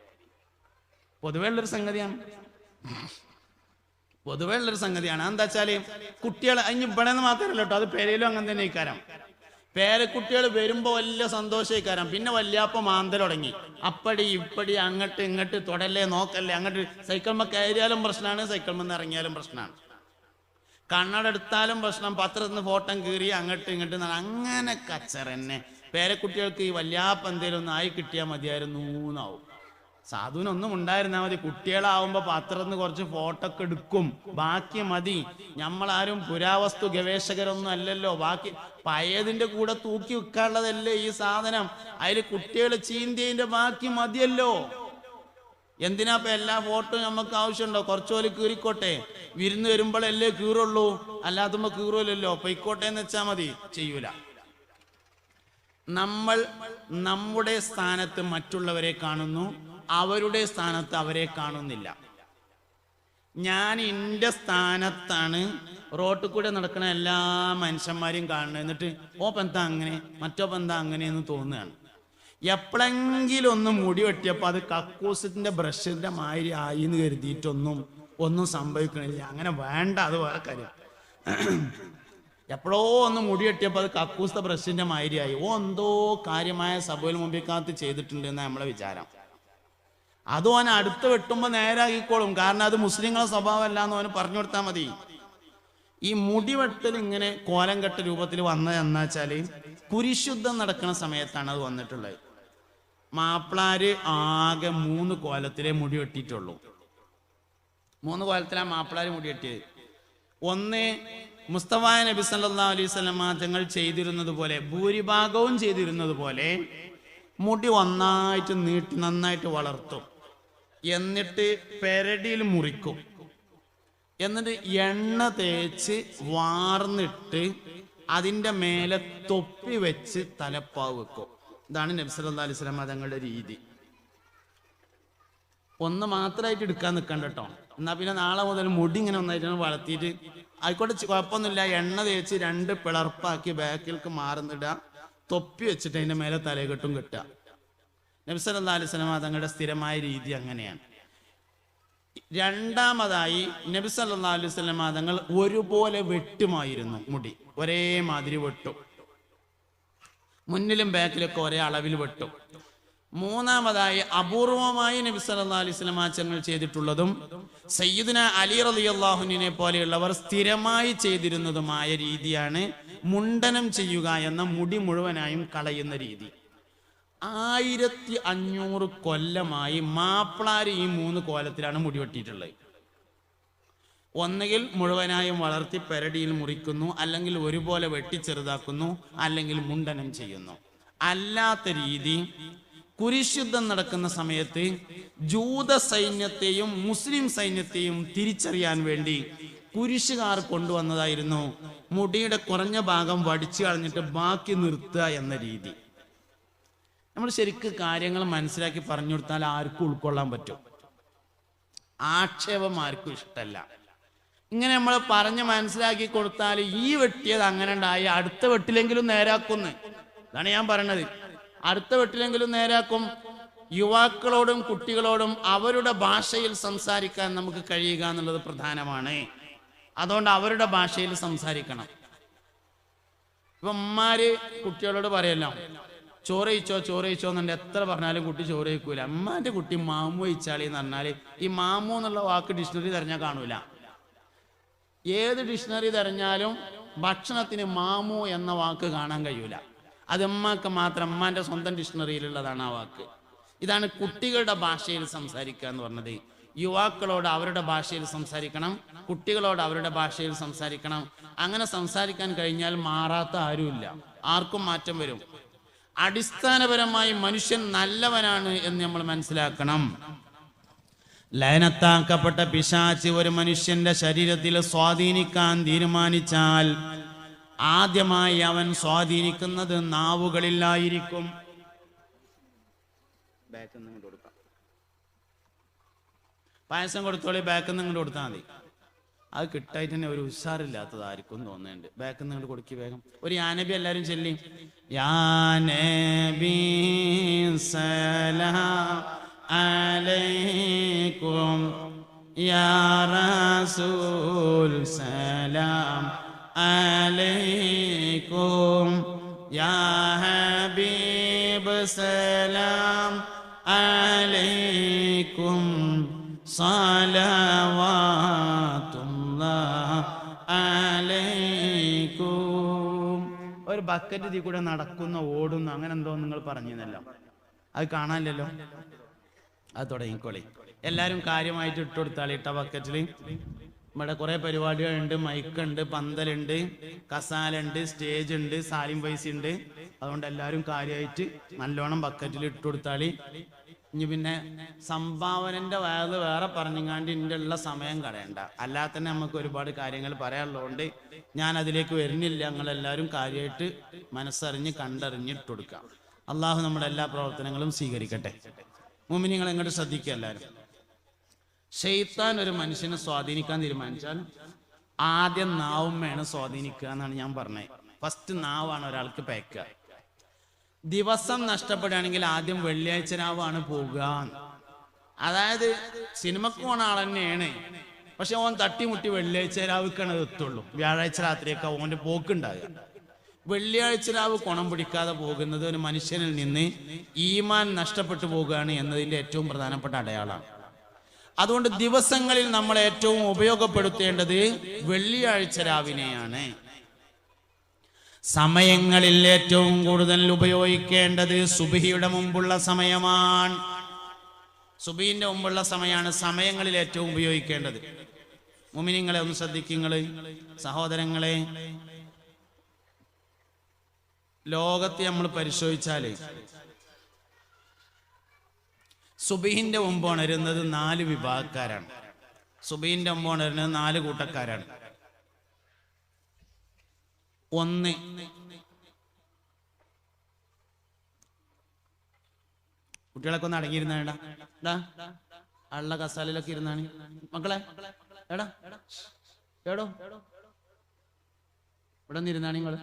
പൊതുവേ ഉള്ളൊരു സംഗതിയാണ്. എന്താ വെച്ചാല് കുട്ടികൾ അതിന് ഇവിടെ നിന്ന് മാത്രമല്ല കേട്ടോ, അത് പേരയിലും അങ്ങനെ തന്നെ ഇക്കാരം. പേരക്കുട്ടികൾ വരുമ്പോ വലിയ സന്തോഷക്കാരം. പിന്നെ വല്യാപ്പ മാന്തൽ തുടങ്ങി. അപ്പടി ഇപ്പടി അങ്ങോട്ട് ഇങ്ങോട്ട് തൊടല്ലേ നോക്കല്ലേ, അങ്ങോട്ട് സൈക്കിൾമ കയറിയാലും പ്രശ്നമാണ്, സൈക്കിൾമ ഇറങ്ങിയാലും പ്രശ്നമാണ്. കണ്ണടെടുത്താലും പ്രശ്നം, പത്രത്തിൽ നിന്ന് ഫോട്ടോ കീറി അങ്ങോട്ട് ഇങ്ങോട്ട്. അങ്ങനെ കച്ചറന്നെ. പേരക്കുട്ടികൾക്ക് ഈ വല്യാപ്പ എന്തേലും ഒന്ന് ആയി കിട്ടിയാൽ മതിയായിരുന്നു എന്നാവും. സാധുവിനൊന്നും ഉണ്ടായിരുന്നാൽ മതി. കുട്ടികളാവുമ്പോ പത്രത്തിൽ നിന്ന് കുറച്ച് ഫോട്ടോ ഒക്കെ എടുക്കും, ബാക്കി മതി. നമ്മളാരും പുരാവസ്തു ഗവേഷകരൊന്നും അല്ലല്ലോ. ബാക്കി പഴയതിന്റെ കൂടെ തൂക്കി വെക്കാനുള്ളതല്ലേ ഈ സാധനം. അതിൽ കുട്ടികൾ ചീന്തിയതിന്റെ ബാക്കി മതിയല്ലോ. എന്തിനാ ഇപ്പൊ എല്ലാ ഫോട്ടോ നമുക്ക് ആവശ്യമുണ്ടോ? കുറച്ചുപോലെ കീറിക്കോട്ടെ, വിരുന്ന് വരുമ്പോഴല്ലേ കീറുള്ളൂ, അല്ലാത്തുമ്പോ കീറുമല്ലോ. പൊയ്ക്കോട്ടെ എന്ന് വെച്ചാൽ മതി. ചെയ്യൂല. നമ്മൾ നമ്മുടെ സ്ഥാനത്ത് മറ്റുള്ളവരെ കാണുന്നു, അവരുടെ സ്ഥാനത്ത് അവരെ കാണുന്നില്ല. ഞാൻ എൻ്റെ സ്ഥാനത്താണ് റോട്ടിൽ കൂടെ നടക്കുന്ന എല്ലാ മനുഷ്യന്മാരെയും കാണുന്നത്. എന്നിട്ട് ഓപ്പെന്താ അങ്ങനെ, മറ്റോപ്പെന്താ അങ്ങനെയെന്ന് തോന്നുകയാണ്. എപ്പോഴെങ്കിലും ഒന്ന് മുടി വെട്ടിയപ്പോൾ അത് കക്കൂസത്തിന്റെ ബ്രഷിന്റെ മാതിരി ആയി എന്ന് കരുതിയിട്ടൊന്നും സംഭവിക്കണില്ല. അങ്ങനെ വേണ്ട, അത് വേറെ കാര്യം. എപ്പോഴോ ഒന്ന് മുടി വെട്ടിയപ്പോൾ അത് കക്കൂസത്തെ ബ്രഷിന്റെ മാതിരിയായി. എന്തോ കാര്യമായ സഭയിൽ മുമ്പിൽ ചെയ്തിട്ടുണ്ട് എന്നാണ് നമ്മളെ വിചാരം. അത് ഓൻ അടുത്ത് വെട്ടുമ്പോൾ നേരാക്കിക്കോളും. കാരണം അത് മുസ്ലിങ്ങളെ സ്വഭാവമല്ല എന്ന് ഓന് പറഞ്ഞു കൊടുത്താൽ മതി. ഈ മുടിവെട്ടൽ ഇങ്ങനെ കോലം കെട്ട രൂപത്തിൽ വന്നത് എന്നാ വെച്ചാല് കുരിശുദ്ധം നടക്കുന്ന സമയത്താണ് അത് വന്നിട്ടുള്ളത്. മാപ്പിളാര് ആകെ 3 കോലത്തിലേ മുടി വെട്ടിയിട്ടുള്ളൂ. 3 കോലത്തിലാ മാപ്പിളാര് മുടി വെട്ടിയത്. ഒന്ന്, മുസ്തഫ നബി സല്ലല്ലാഹു അലൈഹി വസല്ലം തങ്ങൾ ചെയ്തിരുന്നത് പോലെ, ഭൂരിഭാഗവും ചെയ്തിരുന്നത് പോലെ മുടി ഒന്നായിട്ട് നീട്ടി നന്നായിട്ട് വളർത്തും. എന്നിട്ട് പെരടിയിൽ മുറിക്കും. എന്നിട്ട് എണ്ണ തേച്ച് വാർന്നിട്ട് അതിൻ്റെ മേലെ തൊപ്പി വെച്ച് തലപ്പാവ് വെക്കും. ഇതാണ് നബി സല്ലല്ലാഹു അലൈഹി വസല്ലം തങ്ങളുടെ രീതി. ഒന്ന് മാത്രമായിട്ട് എടുക്കാൻ നിൽക്കണ്ട കേട്ടോ. എന്നാൽ പിന്നെ നാളെ മുതൽ മുടി ഇങ്ങനെ ഒന്നായിട്ട് വളർത്തിയിട്ട് ആയിക്കോട്ടെ, കുഴപ്പമൊന്നുമില്ല. എണ്ണ തേച്ച് 2 പിളർപ്പാക്കി ബാക്കിലേക്ക് മാറുന്നിടുക, തൊപ്പി വെച്ചിട്ട് അതിൻ്റെ മേലെ തലകെട്ടും കെട്ടുക. നബി സല്ലല്ലാഹു അലൈഹി വസല്ലം തങ്ങളുടെ സ്ഥിരമായ രീതി അങ്ങനെയാണ്. രണ്ടാമതായി നബി സല്ലല്ലാഹു അലൈഹി വസല്ലം തങ്ങൾ ഒരുപോലെ വെട്ടുമായിരുന്നു. മുടി ഒരേ മാതിരി വെട്ടും. മുന്നിലും ബാക്കിലൊക്കെ ഒരേ അളവിൽ വെട്ടും. മൂന്നാമതായി അപൂർവമായി നബി സല്ലല്ലാഹു അലൈഹി വസല്ലം തങ്ങൾ ചെയ്തിട്ടുള്ളതും സയ്യിദുന അലി റളിയല്ലാഹു അൻഹുവിനെ പോലെയുള്ളവർ സ്ഥിരമായി ചെയ്തിരുന്നതുമായ രീതിയാണ് മുണ്ടനം ചെയ്യുക എന്ന മുടി മുഴുവനായും കളയുന്ന രീതി. 1500 കൊല്ലമായി മാപ്പിളാര് ഈ 3 കോലത്തിലാണ് മുടി വെട്ടിയിട്ടുള്ളത്. ഒന്നുകിൽ മുഴുവനായും വളർത്തി പെരടിയിൽ മുറിക്കുന്നു, അല്ലെങ്കിൽ ഒരുപോലെ വെട്ടിച്ചെറുതാക്കുന്നു, അല്ലെങ്കിൽ മുണ്ടനം ചെയ്യുന്നു. അല്ലാത്ത രീതി കുരിശുദ്ധം നടക്കുന്ന സമയത്ത് ജൂത സൈന്യത്തെയും മുസ്ലിം സൈന്യത്തെയും തിരിച്ചറിയാൻ വേണ്ടി കുരിശുകാർ കൊണ്ടുവന്നതായിരുന്നു മുടിയുടെ കുറഞ്ഞ ഭാഗം വടിച്ചു കളഞ്ഞിട്ട് ബാക്കി നിർത്തുക എന്ന രീതി. നമ്മൾ ശരിക്ക് കാര്യങ്ങൾ മനസ്സിലാക്കി പറഞ്ഞു കൊടുത്താൽ ആർക്കും ഉൾക്കൊള്ളാൻ പറ്റും. ആക്ഷേപം ആർക്കും ഇഷ്ടമല്ല. ഇങ്ങനെ നമ്മൾ പറഞ്ഞ് മനസ്സിലാക്കി കൊടുത്താൽ ഈ വെട്ടിയത് അങ്ങനെ ഉണ്ടായി അടുത്ത വെട്ടിലെങ്കിലും നേരാക്കുന്നു. അതാണ് ഞാൻ പറയണത്. അടുത്ത വെട്ടിലെങ്കിലും നേരാക്കും. യുവാക്കളോടും കുട്ടികളോടും അവരുടെ ഭാഷയിൽ സംസാരിക്കാൻ നമുക്ക് കഴിയുക എന്നുള്ളത് പ്രധാനമാണ്. അതുകൊണ്ട് അവരുടെ ഭാഷയിൽ സംസാരിക്കണം. ഇപ്പൊ അമ്മാര് കുട്ടികളോട് പറയല്ലോ, ചോറയിച്ചോ ചോറയിച്ചോ എന്നുണ്ട് എത്ര പറഞ്ഞാലും കുട്ടി ചോറ് കഴിക്കൂല. അമ്മാന്റെ കുട്ടി മാമു കഴിച്ചാളി എന്ന് പറഞ്ഞാല് ഈ മാമു എന്നുള്ള വാക്ക് ഡിക്ഷണറി തെരഞ്ഞാൽ കാണൂല. ഏത് ഡിക്ഷണറി തെരഞ്ഞാലും ഭക്ഷണത്തിന് മാമു എന്ന വാക്ക് കാണാൻ കഴിയൂല. അത് അമ്മക്ക് മാത്രം, അമ്മാന്റെ സ്വന്തം ഡിക്ഷണറിയിലുള്ളതാണ് ആ വാക്ക്. ഇതാണ് കുട്ടികളുടെ ഭാഷയിൽ സംസാരിക്കുക എന്ന് പറഞ്ഞത്. യുവാക്കളോട് അവരുടെ ഭാഷയിൽ സംസാരിക്കണം, കുട്ടികളോട് അവരുടെ ഭാഷയിൽ സംസാരിക്കണം. അങ്ങനെ സംസാരിക്കാൻ കഴിഞ്ഞാൽ മാറാത്ത ആരുമില്ല, ആർക്കും മാറ്റം വരും. അടിസ്ഥാനപരമായി മനുഷ്യൻ നല്ലവനാണ് എന്ന് നമ്മൾ മനസ്സിലാക്കണം. ലയനത്താക്കപ്പെട്ട പിശാച് ഒരു മനുഷ്യന്റെ ശരീരത്തിൽ സ്വാധീനിക്കാൻ തീരുമാനിച്ചാൽ ആദ്യമായി അവൻ സ്വാധീനിക്കുന്നത് നാവുകളിലായിരിക്കും. പായസം കൊടുത്തോളി, ബാക്കിൽ നിന്ന് കൊടുത്താൽ മതി. അത് കിട്ടായിട്ട് തന്നെ ഒരു ഉഷാറില്ലാത്തതായിരിക്കും തോന്നുന്നുണ്ട്. ബാക്കിൽ നിന്ന് കൊടുക്കി വേഗം. ഒരു യാനബി എല്ലാവരും ചൊല്ലി, യാനബി സലാം അലൈക്കും യാ റസൂൽ സലാം അലൈക്കും യാ ഹബീബ് സലാം അലൈക്കും സലവാത്തുല്ലാഹ് അലൈക്കും. ഒരു ബക്കറ്റ് ഇതിൽ കൂടെ നടക്കുന്ന ഓടുന്നു അങ്ങനെ എന്തോ നിങ്ങൾ പറഞ്ഞിരുന്നല്ലോ, അത് കാണാനില്ലല്ലോ. അത് തുടങ്ങിക്കോളി. എല്ലാവരും കാര്യമായിട്ട് ഇട്ടുകൊടുത്താളി. ഇട്ട ബക്കറ്റിൽ ഇവിടെ കുറെ പരിപാടികളുണ്ട്. മൈക്കുണ്ട്, പന്തലുണ്ട്, കസാലുണ്ട്, സ്റ്റേജ് ഉണ്ട്, സാലിം പൈസ ഉണ്ട്. അതുകൊണ്ട് എല്ലാവരും കാര്യമായിട്ട് നല്ലോണം ബക്കറ്റിൽ ഇട്ടുകൊടുത്താളി. ഇനി പിന്നെ സംഭാവനന്റെ വയത് വേറെ പറഞ്ഞിങ്ങാണ്ട് ഇതിൻ്റെ ഉള്ള സമയം കളയണ്ട. അല്ലാതെ തന്നെ നമുക്ക് ഒരുപാട് കാര്യങ്ങൾ പറയാനുള്ളതുകൊണ്ട് ഞാൻ അതിലേക്ക് വരുന്നില്ല. ഞങ്ങളെല്ലാവരും കാര്യമായിട്ട് മനസ്സറിഞ്ഞ് കണ്ടറിഞ്ഞ് ഇട്ടുകൊടുക്കാം. അള്ളാഹു നമ്മുടെ എല്ലാ പ്രവർത്തനങ്ങളും സ്വീകരിക്കട്ടെ. മുഅ്മിനീങ്ങൾ എങ്ങോട്ട് ശ്രദ്ധിക്കുക എല്ലാവരും. ശൈത്താൻ ഒരു മനുഷ്യനെ സ്വാധീനിക്കാൻ തീരുമാനിച്ചാൽ ആദ്യം നാവുമ്മയാണ് സ്വാധീനിക്കുക എന്നാണ് ഞാൻ പറഞ്ഞത്. ഫസ്റ്റ് നാവാണ് ഒരാൾക്ക് പേക്കുക. ദിവസം നഷ്ടപ്പെടുകയാണെങ്കിൽ ആദ്യം വെള്ളിയാഴ്ച രാവാണ് പോകുക. അതായത് സിനിമക്ക് പോണ ആൾ തന്നെയാണ്, പക്ഷെ ഓൻ തട്ടിമുട്ടി വെള്ളിയാഴ്ച രാവിക്കാണ് എത്തുള്ളൂ. വ്യാഴാഴ്ച രാത്രിയൊക്കെ ഓൻ്റെ പോക്കുണ്ടാകുക. വെള്ളിയാഴ്ച രാവ് കുണം പിടിക്കാതെ പോകുന്നത് ഒരു മനുഷ്യനിൽ നിന്ന് ഈമാൻ നഷ്ടപ്പെട്ടു പോകുകയാണ് എന്നതിൻ്റെ ഏറ്റവും പ്രധാനപ്പെട്ട അടയാളമാണ്. അതുകൊണ്ട് ദിവസങ്ങളിൽ നമ്മൾ ഏറ്റവും ഉപയോഗപ്പെടുത്തേണ്ടത് വെള്ളിയാഴ്ച രാവിനെയാണ്. സമയങ്ങളിൽ ഏറ്റവും കൂടുതൽ ഉപയോഗിക്കേണ്ടത് സുബ്ഹിയുടെ മുമ്പുള്ള സമയമാണ്. സുബ്ഹിന്റെ മുമ്പുള്ള സമയമാണ് സമയങ്ങളിൽ ഏറ്റവും ഉപയോഗിക്കേണ്ടത്. മുഅ്മിനീങ്ങളെ ഒന്ന് ശ്രദ്ധിക്കുക സഹോദരങ്ങളെ. ലോകത്തെ നമ്മൾ പരിശോധിച്ചാൽ സുബ്ഹിന്റെ മുമ്പ് ഉണരുന്നത് 4 വിഭാഗക്കാരാണ്. സുബ്ഹിന്റെ മുമ്പ് ഉണരുന്നത് 4 കൂട്ടക്കാരാണ്. ഒന്ന്, കുട്ടികളൊക്കെ ഒന്ന് അടങ്ങിയിരുന്നാടാ, അള്ള കസാലയിലൊക്കെ ഇരുന്നാണ് മക്കളെ. എടാ എടോ ഇവിടെ നിന്ന് ഇരുന്നാണ് നിങ്ങൾ.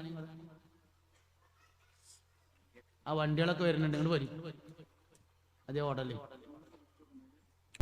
ആ വണ്ടികളൊക്കെ വരുന്നുണ്ട്, നിങ്ങൾ വരും. അതേ ഓടല്ലേ.